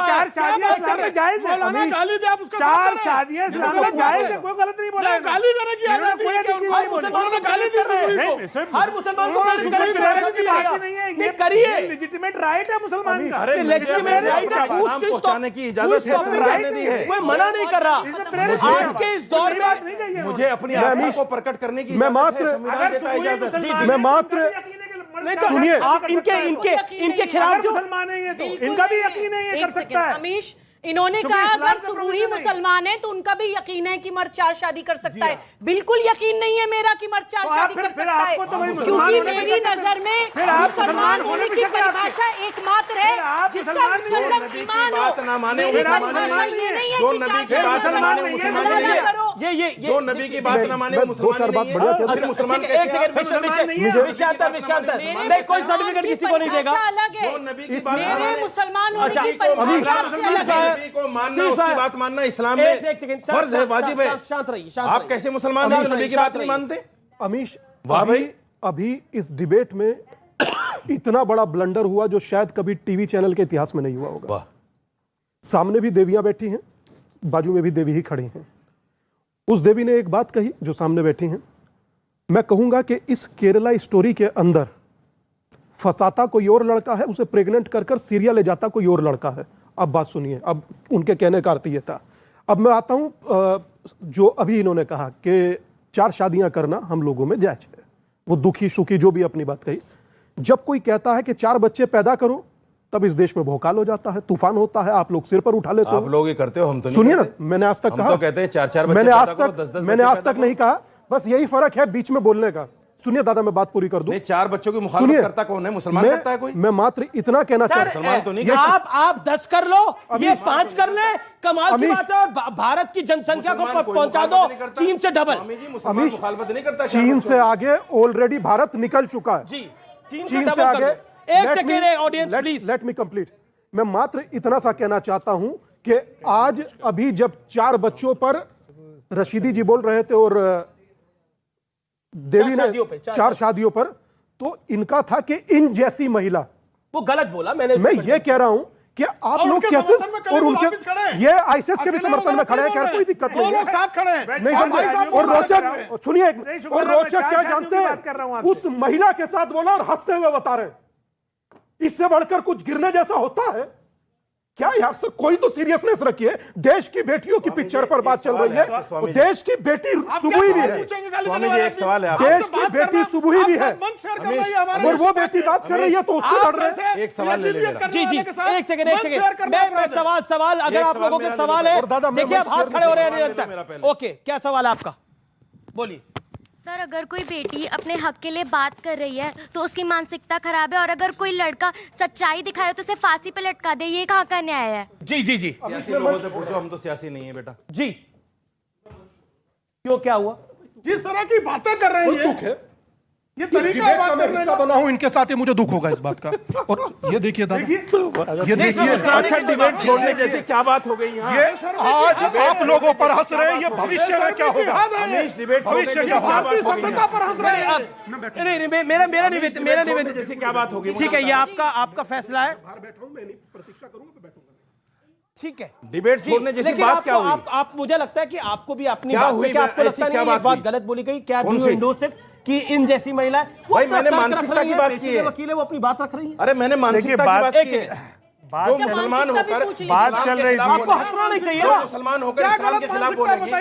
4 शादियां इस्लाम में जायज है। गाली दे आप उसका 4 शादियां इस्लाम में जायज है, कोई गलत नहीं बोला। गाली देने की आजादी है, हर मुसलमान को गाली दे रहे हैं, हर मुसलमान को गाली नहीं है। ये करिए, लेजिटिमेट राइट है मुसलमान का। लेजिटिमेट राइट है, पहुंचाने की इजाजत है, कोई मना नहीं कर रहा। आज के इस दौर में मुझे अपनी आस्था को प्रकट करने की मैं मात्र सुनिए, आप इनके खिलाफ जो मुसलमान है, ये तो इनका भी यकीन है, ये कर सकता है। अमीश, इन्होंने कहा अगर सुबूही मुसलमान है तो उनका भी यकीन है कि मर्द 4 शादी कर सकता है। बिल्कुल यकीन नहीं है मेरा कि मर्द 4 शादी कर सकता है, क्योंकि मेरी नजर में मुसलमान होने की परिभाषा एकमात्र है जिसका मुसलमान ईमान हो। मेरी परिभाषा ये नहीं है कि 4 शादी करो। जो नबी की बात न माने विषयांतर नहीं, कोई सर्टिफिकेट किसी को नहीं देगा। अलग है, मेरे मुसलमान होने की परिभाषा अलग है। को मानना, उसकी बात मानना इस्लाम में फर्ज है, वाजिब है। शांत रहिए। आप कैसे मुसलमान हैं, नबी की बात नहीं मानते? अमीश, अभी इस डिबेट में इतना बड़ा ब्लंडर हुआ जो शायद कभी टीवी चैनल के इतिहास में नहीं हुआ होगा। सामने भी देवियां बैठी हैं, बाजू में भी देवी ही खड़ी हैं। उस देवी ने एक बात कही जो सामने बैठी हैं। मैं कहूंगा कि इस केरला स्टोरी के अंदर फंसाता कोई और लड़का है, उसे प्रेग्नेंट कर सीरिया ले जाता कोई और लड़का है। अब बात सुनिए, अब उनके कहने का अर्थ ये था। अब मैं आता हूं जो अभी इन्होंने कहा कि 4 शादियां करना हम लोगों में जायज है। वो दुखी सुखी जो भी अपनी बात कही। जब कोई कहता है कि 4 बच्चे पैदा करो, तब इस देश में भोकाल हो जाता है, तूफान होता है, आप लोग सिर पर उठा लेते हो। आप लोग ये करते हो, हम तो नहीं। सुनिए ना, मैंने आज तक कहा, तो कहते हैं 4-4 बच्चे मैंने आज तक नहीं कहा, बस यही फर्क है बीच में बोलने का। सुनिए दादा, मैं बात पूरी कर दूं। 4 बच्चों की मुखालफत करता कौन है? मुसलमान करता है कोई? मैं मात्र इतना कहना चाहता हूं, मुसलमान तो नहीं। आप 10 कर लो, ये 5 कर ले, कमाल की बात है। और भारत की जनसंख्या को पहुंचा दो चीन से डबल। अमीश, चीन से आगे ऑलरेडी भारत निकल चुका है। जी, चीन से आगे। एक second audience please, let me complete. मैं मात्र इतना सा कहना चाहता हूं कि आज अभी जब 4 बच्चों पर रशीदी जी बोल रहे थे और देवी ने 4 शादियों पर, तो इनका था कि इन जैसी महिला, वो गलत बोला। मैं ये कह रहा हूं कि आप लोग कैसे, और उनके ये आईसीएस के भी समर्थन में खड़े हैं, क्या कोई दिक्कत नहीं है, साथ खड़े हैं। नहीं समझे? और रोचक सुनिए, और रोचक क्या जानते हैं, उस महिला के साथ बोला और हंसते हुए बता रहे, इससे बढ़कर कुछ गिरने जैसा होता है? क्या यार सर, कोई तो सीरियसनेस रखिए। देश की बेटियों की पिक्चर पर बात चल रही है, तो देश की बेटी सुबुही भी है। स्वामी जी एक सवाल है, देश की बेटी सुबुही भी है, और वो बेटी बात कर रही है तो उससे लड़ रहे हैं। एक सवाल ले लेना। जी जी एक सेकंड मैं सवाल अगर आप लोगों के सवाल है, देखिए आप हाथ खड़े हो रहे हैं निरंतर। ओके, क्या सवाल है आपका, बोलिए। सर, अगर कोई बेटी अपने हक के लिए बात कर रही है तो उसकी मानसिकता खराब है, और अगर कोई लड़का सच्चाई दिखा रहा है तो उसे फांसी पे लटका दे, ये कहाँ का न्याय है? जी जी जी सियासी लोगों से पूछो, हम तो सियासी नहीं है बेटा। जी क्यों, क्या हुआ? जिस तरह की बातें कर रहे हैं, ये तरीका है बात करने का। बना हूं इनके साथ, ये मुझे दुख होगा इस बात का। और ये देखिए दादा, ये देखिए, अच्छा डिबेट छोड़ने जैसे क्या बात हो गई यहाँ? ये आज आप लोगों पर हंस रहे हैं, ये भविष्य में क्या होगा? डिबेट भविष्य क्या भारतीय सभ्यता पर हंस रहे हैं। नहीं, मेरा निवेदन जैसे क्या बात होगी? ठीक है, ये आपका फैसला है। प्रतीक्षा करूंगा, बैठूंगा। ठीक है, डिबेट छोड़ने जैसी बात क्या हुई? आप मुझे लगता है कि आपको भी अपनी क्या बात हुई? में क्या आपको लगता ऐसी क्या नहीं बात बात हुई? गलत बोली गई? क्या कौन सी? इंडोर्स कि इन जैसी महिला भाई मैंने मानसिकता की बात की है, वकील है वो अपनी बात रख रही है। अरे मैंने मानसिकता की बात की है। बात जो मुसलमान होकर बात चल रही थी, आपको हंसना नहीं चाहिए ना। मुसलमान होकर इस्लाम के खिलाफ बोलेंगे।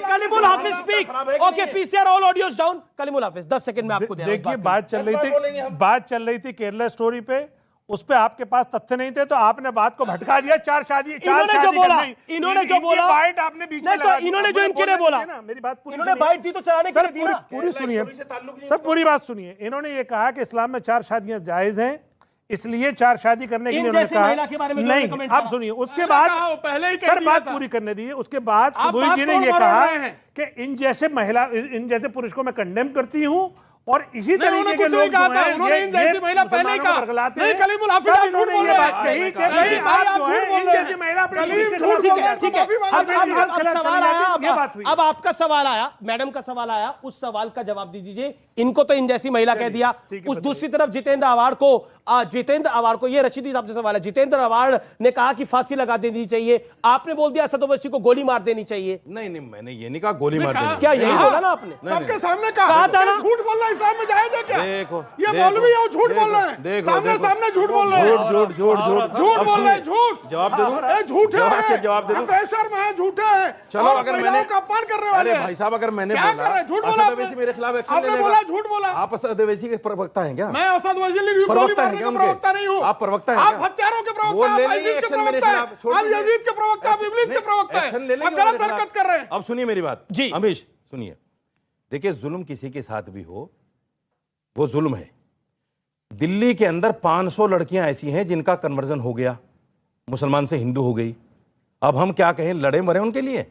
Kalimul Hafiz speak. Okay, PCR all audios down. Kalimul Hafiz 10 second में आपको देखिए, बात चल रही थी केरला स्टोरी पे, उस पे आपके पास तथ्य नहीं थे तो आपने बात को भटका दिया। इन्होंने जो बोला बाइट आपने बीच में लगा दी। इन्होंने जो इनके लिए बोला, मेरी बात पूरी, इन्होंने बाइट दी तो चलाने के लिए दी ना। पूरी सुनिए सर, पूरी बात सुनिए। इन्होंने ये कहा कि इस्लाम में 4 शादियां जायज हैं, इसलिए 4 शादी करने के लिए उन्होंने कहा नहीं। आप सुनिए, उसके बाद पहले ही सर बात पूरी करने दीजिए। उसके बाद सुबुही जी ने ये कहा कि इन जैसे पुरुष को मैं कंडेम करती हूँ, और इसी तरीके के लोग जो हैं, उन्होंने इन जैसी महिला पहले ही कहा। नहीं, कलीमुल हाफिज आप झूठ बोल रहे हैं। कही कि आप जो है इन जैसी महिला ठीक है। अब सवाल आया, अब आपका सवाल आया, मैडम का सवाल आया, उस सवाल का जवाब दीजिए। इनको तो इन जैसी महिला कह दिया, उस दूसरी तरफ जितेंद्र आवाड़ को ये रशीदी साहब से सवाल है। जितेंद्र आवाड़ ने कहा कि फांसी लगा देनी चाहिए, आपने बोल दिया असद ओवैसी को गोली मार देनी चाहिए। नहीं, मैंने ये नहीं कहा गोली मार देनी। क्या यही बोला ना आपने? सबके सामने कहा था ना, झूठ बोलना इस्लाम में जायज है क्या? देखो, ये मौलवी है, झूठ बोल रहे हैं, सामने झूठ बोल रहे हैं, झूठ बोल रहे हैं, झूठ। जवाब दे दूं? झूठे हैं, जवाब दे दूं? बेशर्म है, झूठे हैं। चलो, अगर मैंने अपमान कर रहे वाले, अरे भाई साहब, अगर मैंने क्या कर रहे हैं? झूठ बोला असद ओवैसी मेरे खिलाफ एक्शन आपने बोला, झूठ बोला। आप असद ओवैसी के प्रवक्ता हैं क्या? मैं असद ओवैसी के प्रवक्ता नहीं हूँ। आप प्रवक्ता हैं? आप हत्यारों के प्रवक्ता, आप आईसिस के प्रवक्ता हैं, आप यजीद के प्रवक्ता, आप इब्लीस के प्रवक्ता हैं। आप गलत हरकत कर रहे हैं। अब सुनिए मेरी बात जी, अमीश सुनिए। देखिए, जुल्म किसी के साथ भी हो वो जुल्म है। दिल्ली के अंदर 500 लड़कियां ऐसी हैं जिनका कन्वर्जन हो गया, मुसलमान से हिंदू हो गई। अब हम क्या कहें, लड़े मरे उनके लिए?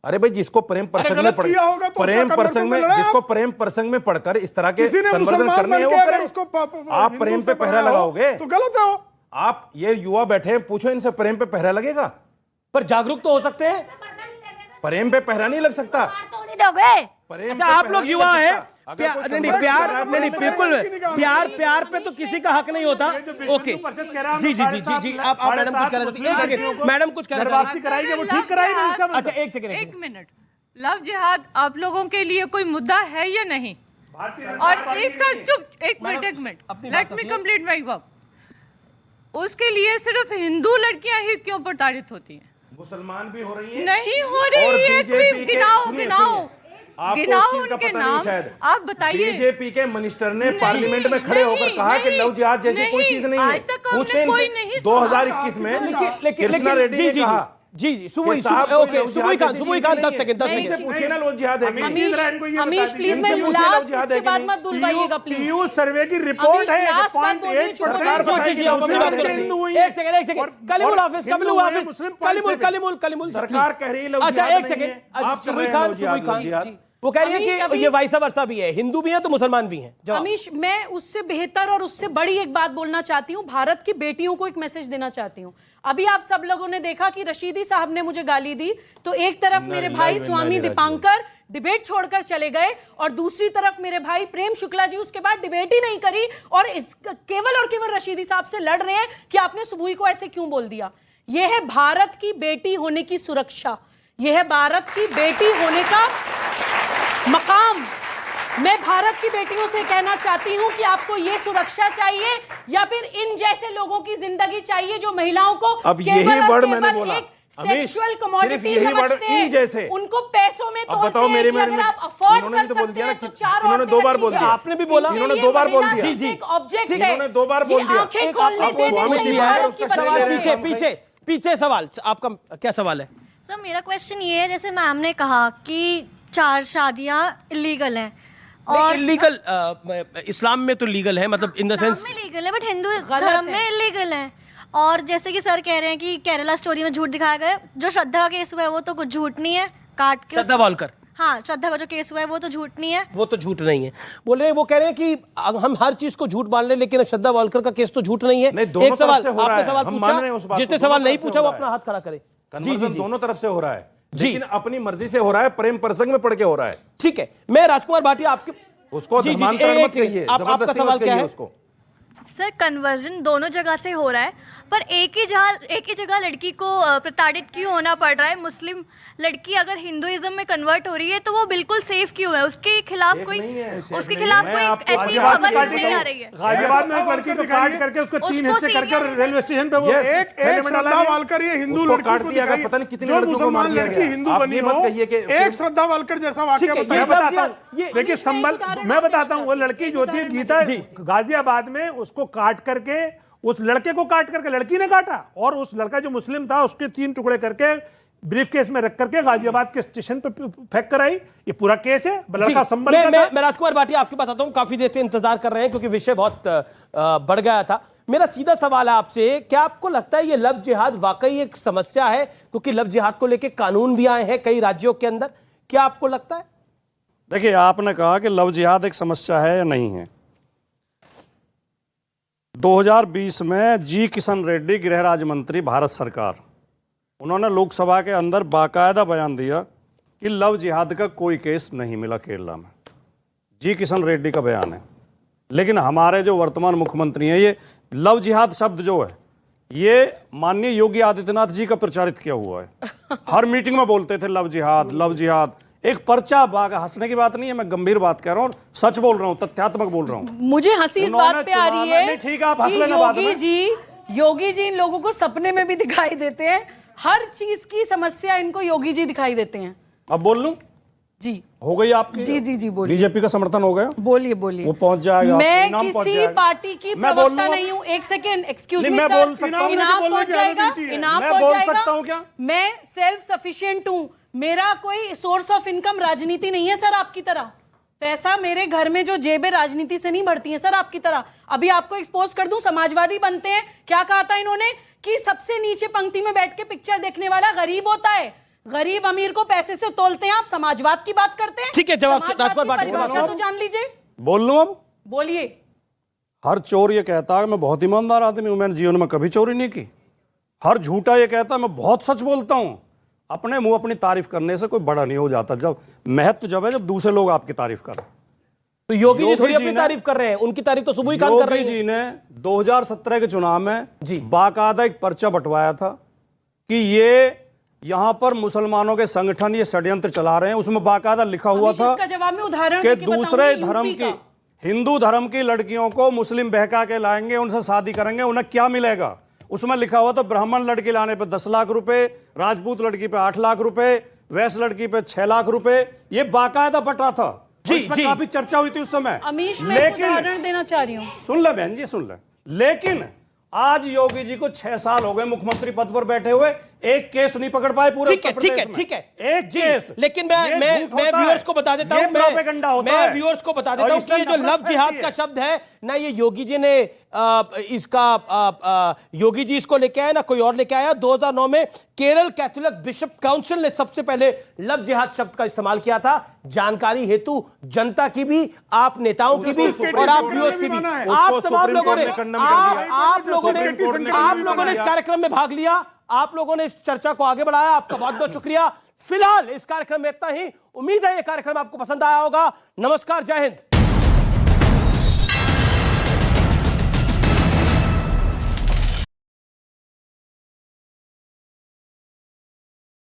अरे भाई, जिसको प्रेम प्रसंग में जिसको प्रेम प्रसंग में पढ़कर इस तरह के कन्वर्जन करने हैं वो करें। आप प्रेम पे पहरा लगाओगे तो गलत है। आप ये युवा बैठे हैं, पूछो इनसे प्रेम पे पहरा लगेगा? पर जागरूक तो हो सकते हैं। प्रेम पे पहरा नहीं लग सकता। अच्छा, आप लोग युवा है, प्यार नहीं, बिल्कुल प्यार पे तो किसी का हक नहीं होता। ओके, जी आप मैडम कुछ कह रहे थे। मैडम कुछ कह रहे थे, कराएंगे वो ठीक कराएंगे। अच्छा, एक मिनट। लव जिहाद आप लोगों के लिए कोई मुद्दा है या नहीं? और इसका चुप एक minute, let me complete my work. उसके लिए सिर्फ हिंदू लड़कियां ही क्यों प्रताड़ित होती हैं? मुसलमान भी हो रही है? नहीं हो रही है। गिनाओ आपको उनका पता नहीं शायद। आप बताइए। बीजेपी के मिनिस्टर ने पार्लियामेंट में खड़े होकर कहा कि लव जिहाद जैसी कोई चीज नहीं है। पूछे 2021 में कृष्णा रेड्डी ने कहा। जी सुबुही खान 10 सेकंड पूछिए ना, लव जिहाद है? अमीश प्लीज, मैं लास्ट इसके बाद मत बुलवाइएगा प्लीज। पीयू सर्वे की रिपोर्ट है, 8.8%। सरकार कह रही है। अच्छा, एक सेकंड, सुबुही खान वो कह रही है कि ये वाइसा वर्सा भी है, हिंदू भी है तो मुसलमान भी हैं। अमीश, मैं उससे बेहतर और उससे बड़ी एक बात बोलना चाहती हूँ। भारत की बेटियों को एक मैसेज देना चाहती हूँ। अभी आप सब लोगों ने देखा कि रशीदी साहब ने मुझे गाली दी, तो एक तरफ मेरे भाई स्वामी दीपांकर डिबेट छोड़कर चले गए, और दूसरी तरफ मेरे भाई प्रेम शुक्ला जी उसके बाद डिबेट ही नहीं करी, और केवल रशीदी साहब से लड़ रहे हैं कि आपने सुबुही को ऐसे क्यों बोल दिया। यह है भारत की बेटी होने की सुरक्षा, यह है भारत की बेटी होने का मकाम। मैं भारत की बेटियों से कहना चाहती हूं कि आपको ये सुरक्षा चाहिए या फिर इन जैसे लोगों की जिंदगी चाहिए जो महिलाओं को अब यही वर्ड मैंने बोला, सेक्सुअल कमोडिटी समझते हैं, जैसे उनको पैसों में अब बताओ मेरे में अगर आप अफोर्ड कर सकते हैं तो चार इन्होंने 2 बार बोल दिया, आपने भी बोला, इन्होंने 2 बार बोल दिया, जी जी ऑब्जेक्ट है, इन्होंने 2 बार बोल दिया, आंखें खोलने पीछे पीछे पीछे सवाल आपका क्या सवाल है? सर मेरा क्वेश्चन ये है, जैसे मैम ने कहा कि 4 शादियां इलीगल हैं और इलीगल इस्लाम में तो लीगल है, मतलब इन द सेंस में लीगल है, बट हिंदू धर्म में इलीगल है। और जैसे कि सर कह रहे हैं कि केरला स्टोरी में झूठ दिखाया गया, जो श्रद्धा का केस हुआ है वो तो कुछ झूठ नहीं है, काट के श्रद्धा वालकर, हाँ श्रद्धा का जो केस हुआ है वो तो झूठ नहीं है, वो तो झूठ नहीं है। बोल रहे हैं, वो कह रहे हैं कि हम हर चीज को झूठ मान लें, लेकिन श्रद्धा वालकर का केस तो झूठ नहीं है। एक सवाल आपने सवाल पूछा, जिसने सवाल नहीं पूछा वो अपना हाथ खड़ा करे। जी जी दोनों तरफ से हो रहा है, लेकिन अपनी मर्जी से हो रहा है, प्रेम प्रसंग में पढ़ के हो रहा है। ठीक है, मैं राजकुमार भाटिया आपके उसको धर्मांतरण मत कहिए, आपका सवाल क्या है? उसको सर कन्वर्जन दोनों जगह से हो रहा है, पर एक ही जगह लड़की को प्रताड़ित क्यों होना पड़ रहा है? मुस्लिम लड़की अगर हिंदुइज्म में कन्वर्ट हो रही है तो वो बिल्कुल सेफ क्यों है? उसके खिलाफ कोई ऐसी खबर नहीं आ रही है। गाजियाबाद में एक लड़की को काट करके उसको 3 हिस्से करके रेलवे स्टेशन पे वो एक श्रद्धा वालकर ये हिंदू लड़की को दिखाई, पता नहीं कितनी जो मुसलमान लड़की हिंदू बनी हो, एक श्रद्धा वालकर जैसा वाकया मैं बताता हूँ। देखिए संभल मैं बताता हूँ, वो लड़की जो थी गीता गाजियाबाद में, उसको काट करके उस लड़के को काट करके लड़की ने काटा, और उस लड़का जो मुस्लिम था उसके 3 टुकड़े करके ब्रीफ केस में रख करके गाजियाबाद के स्टेशन पे फेंक कर आई। ये पूरा केस है, लड़का संभल का था। मैं राजकुमार भाटिया आपके बताता हूं, काफी देर से इंतजार कर रहे हैं क्योंकि विषय बहुत बढ़ गया था। मेरा सीधा सवाल है आपसे, क्या आपको लगता है ये लव जिहाद वाकई एक समस्या है? क्योंकि लव जिहाद को लेकर कानून भी आए हैं कई राज्यों के अंदर, क्या आपको लगता है? देखिए, आपने कहा कि लव जिहाद एक समस्या है या नहीं है। 2020 में जी किशन रेड्डी गृह राज्य मंत्री भारत सरकार, उन्होंने लोकसभा के अंदर बाकायदा बयान दिया कि लव जिहाद का कोई केस नहीं मिला केरला में। जी किशन रेड्डी का बयान है। लेकिन हमारे जो वर्तमान मुख्यमंत्री हैं, ये लव जिहाद शब्द जो है ये माननीय योगी आदित्यनाथ जी का प्रचारित किया हुआ है। हर मीटिंग में बोलते थे लव जिहाद, लव जिहाद। एक पर्चा हंसने की बात नहीं है, मैं गंभीर बात कह रहा हूँ, सच बोल रहा हूँ, तथ्यात्मक बोल रहा हूँ। मुझे हंसी इस बात पे आ रही है, ठीक है आप हंस लेना बाद में। योगी जी इन लोगों को सपने में भी दिखाई देते हैं, हर चीज की समस्या इनको योगी जी दिखाई देते हैं। अब बोल लूं? जी हो गई आपकी? जी जी जी बोलिए। बीजेपी का समर्थन हो गया? बोलिए बोलिए। वो पहुंच जाएगा, मैं किसी पार्टी की प्रवक्ता नहीं हूँ। एक सेकेंड, एक्सक्यूज मी सर, इनाम पहुंच जाएगा, इनाम पहुंच जाएगा। मैं सेल्फ सफिशिएंट हूँ, मेरा कोई सोर्स ऑफ इनकम राजनीति नहीं है सर आपकी तरह। पैसा मेरे घर में जो जेबें राजनीति से नहीं बढ़ती हैं सर आपकी तरह। अभी आपको एक्सपोज कर दूं, समाजवादी बनते हैं, क्या कहा था इन्होंने कि सबसे नीचे पंक्ति में बैठ के पिक्चर देखने वाला गरीब होता है, गरीब अमीर को पैसे से तोलते हैं। आप समाजवाद की बात करते हैं? ठीक है, जवाब परिभाषा तो जान लीजिए। बोल लूं अब? बोलिए। हर चोर ये कहता है मैं बहुत ईमानदार आदमी हूं, मैंने जीवन में कभी चोरी नहीं की। हर झूठा ये कहता है मैं बहुत सच बोलता हूं। अपने मुंह अपनी तारीफ करने से कोई बड़ा नहीं हो जाता। जब महत्व जब है जब दूसरे लोग आपकी तारीफ कर रहे हैं। तो योगी जी थोड़ी अपनी तारीफ कर रहे हैं, उनकी तारीफ तो सुबह ही कान कर रहे हैं। योगी जी ने 2017 के चुनाव में बाकायदा एक पर्चा बंटवाया था कि ये यहां पर मुसलमानों के संगठन ये षड्यंत्र चला रहे हैं। उसमें बाकायदा लिखा हुआ था जवाब में उदाहरण कि दूसरे धर्म की, हिंदू धर्म की लड़कियों को मुस्लिम बहका के लाएंगे, उनसे शादी करेंगे, उन्हें क्या मिलेगा। उसमें लिखा हुआ था ब्राह्मण लड़की लाने पे 10 लाख रुपए, राजपूत लड़की पे 8 लाख रुपए, वैश्य लड़की पे 6 लाख रुपए। ये बाकायदा बटा था। इसमें काफी चर्चा हुई थी उस समय। लेकिन उदाहरण देना चाह रही हूं, सुन ले बहन जी, सुन ले। लेकिन आज योगी जी को 6 साल हो गए मुख्यमंत्री पद पर बैठे हुए, एक केस नहीं पकड़ पाए पूरे उत्तर प्रदेश में। ठीक है, एक केस। लेकिन मैं व्यूअर्स को बता देता हूं, मैं व्यूअर्स को बता देता हूं कि ये जो लव जिहाद का शब्द है ना, ये योगी जी ने योगी जी इसको लेके आया ना कोई और लेके आया। 2009 में केरल कैथोलिक बिशप काउंसिल ने सबसे पहले लव जिहाद शब्द का इस्तेमाल किया था। जानकारी हेतु जनता की भी, आप नेताओं की भी और आप व्यूअर्स की भी, आप तमाम लोगों ने आप लोगों ने इस कार्यक्रम में भाग लिया, आप लोगों ने इस चर्चा को आगे बढ़ाया, आपका बहुत बहुत शुक्रिया। फिलहाल इस कार्यक्रम में इतना ही। उम्मीद है ये कार्यक्रम आपको पसंद आया होगा। नमस्कार, जय हिंद।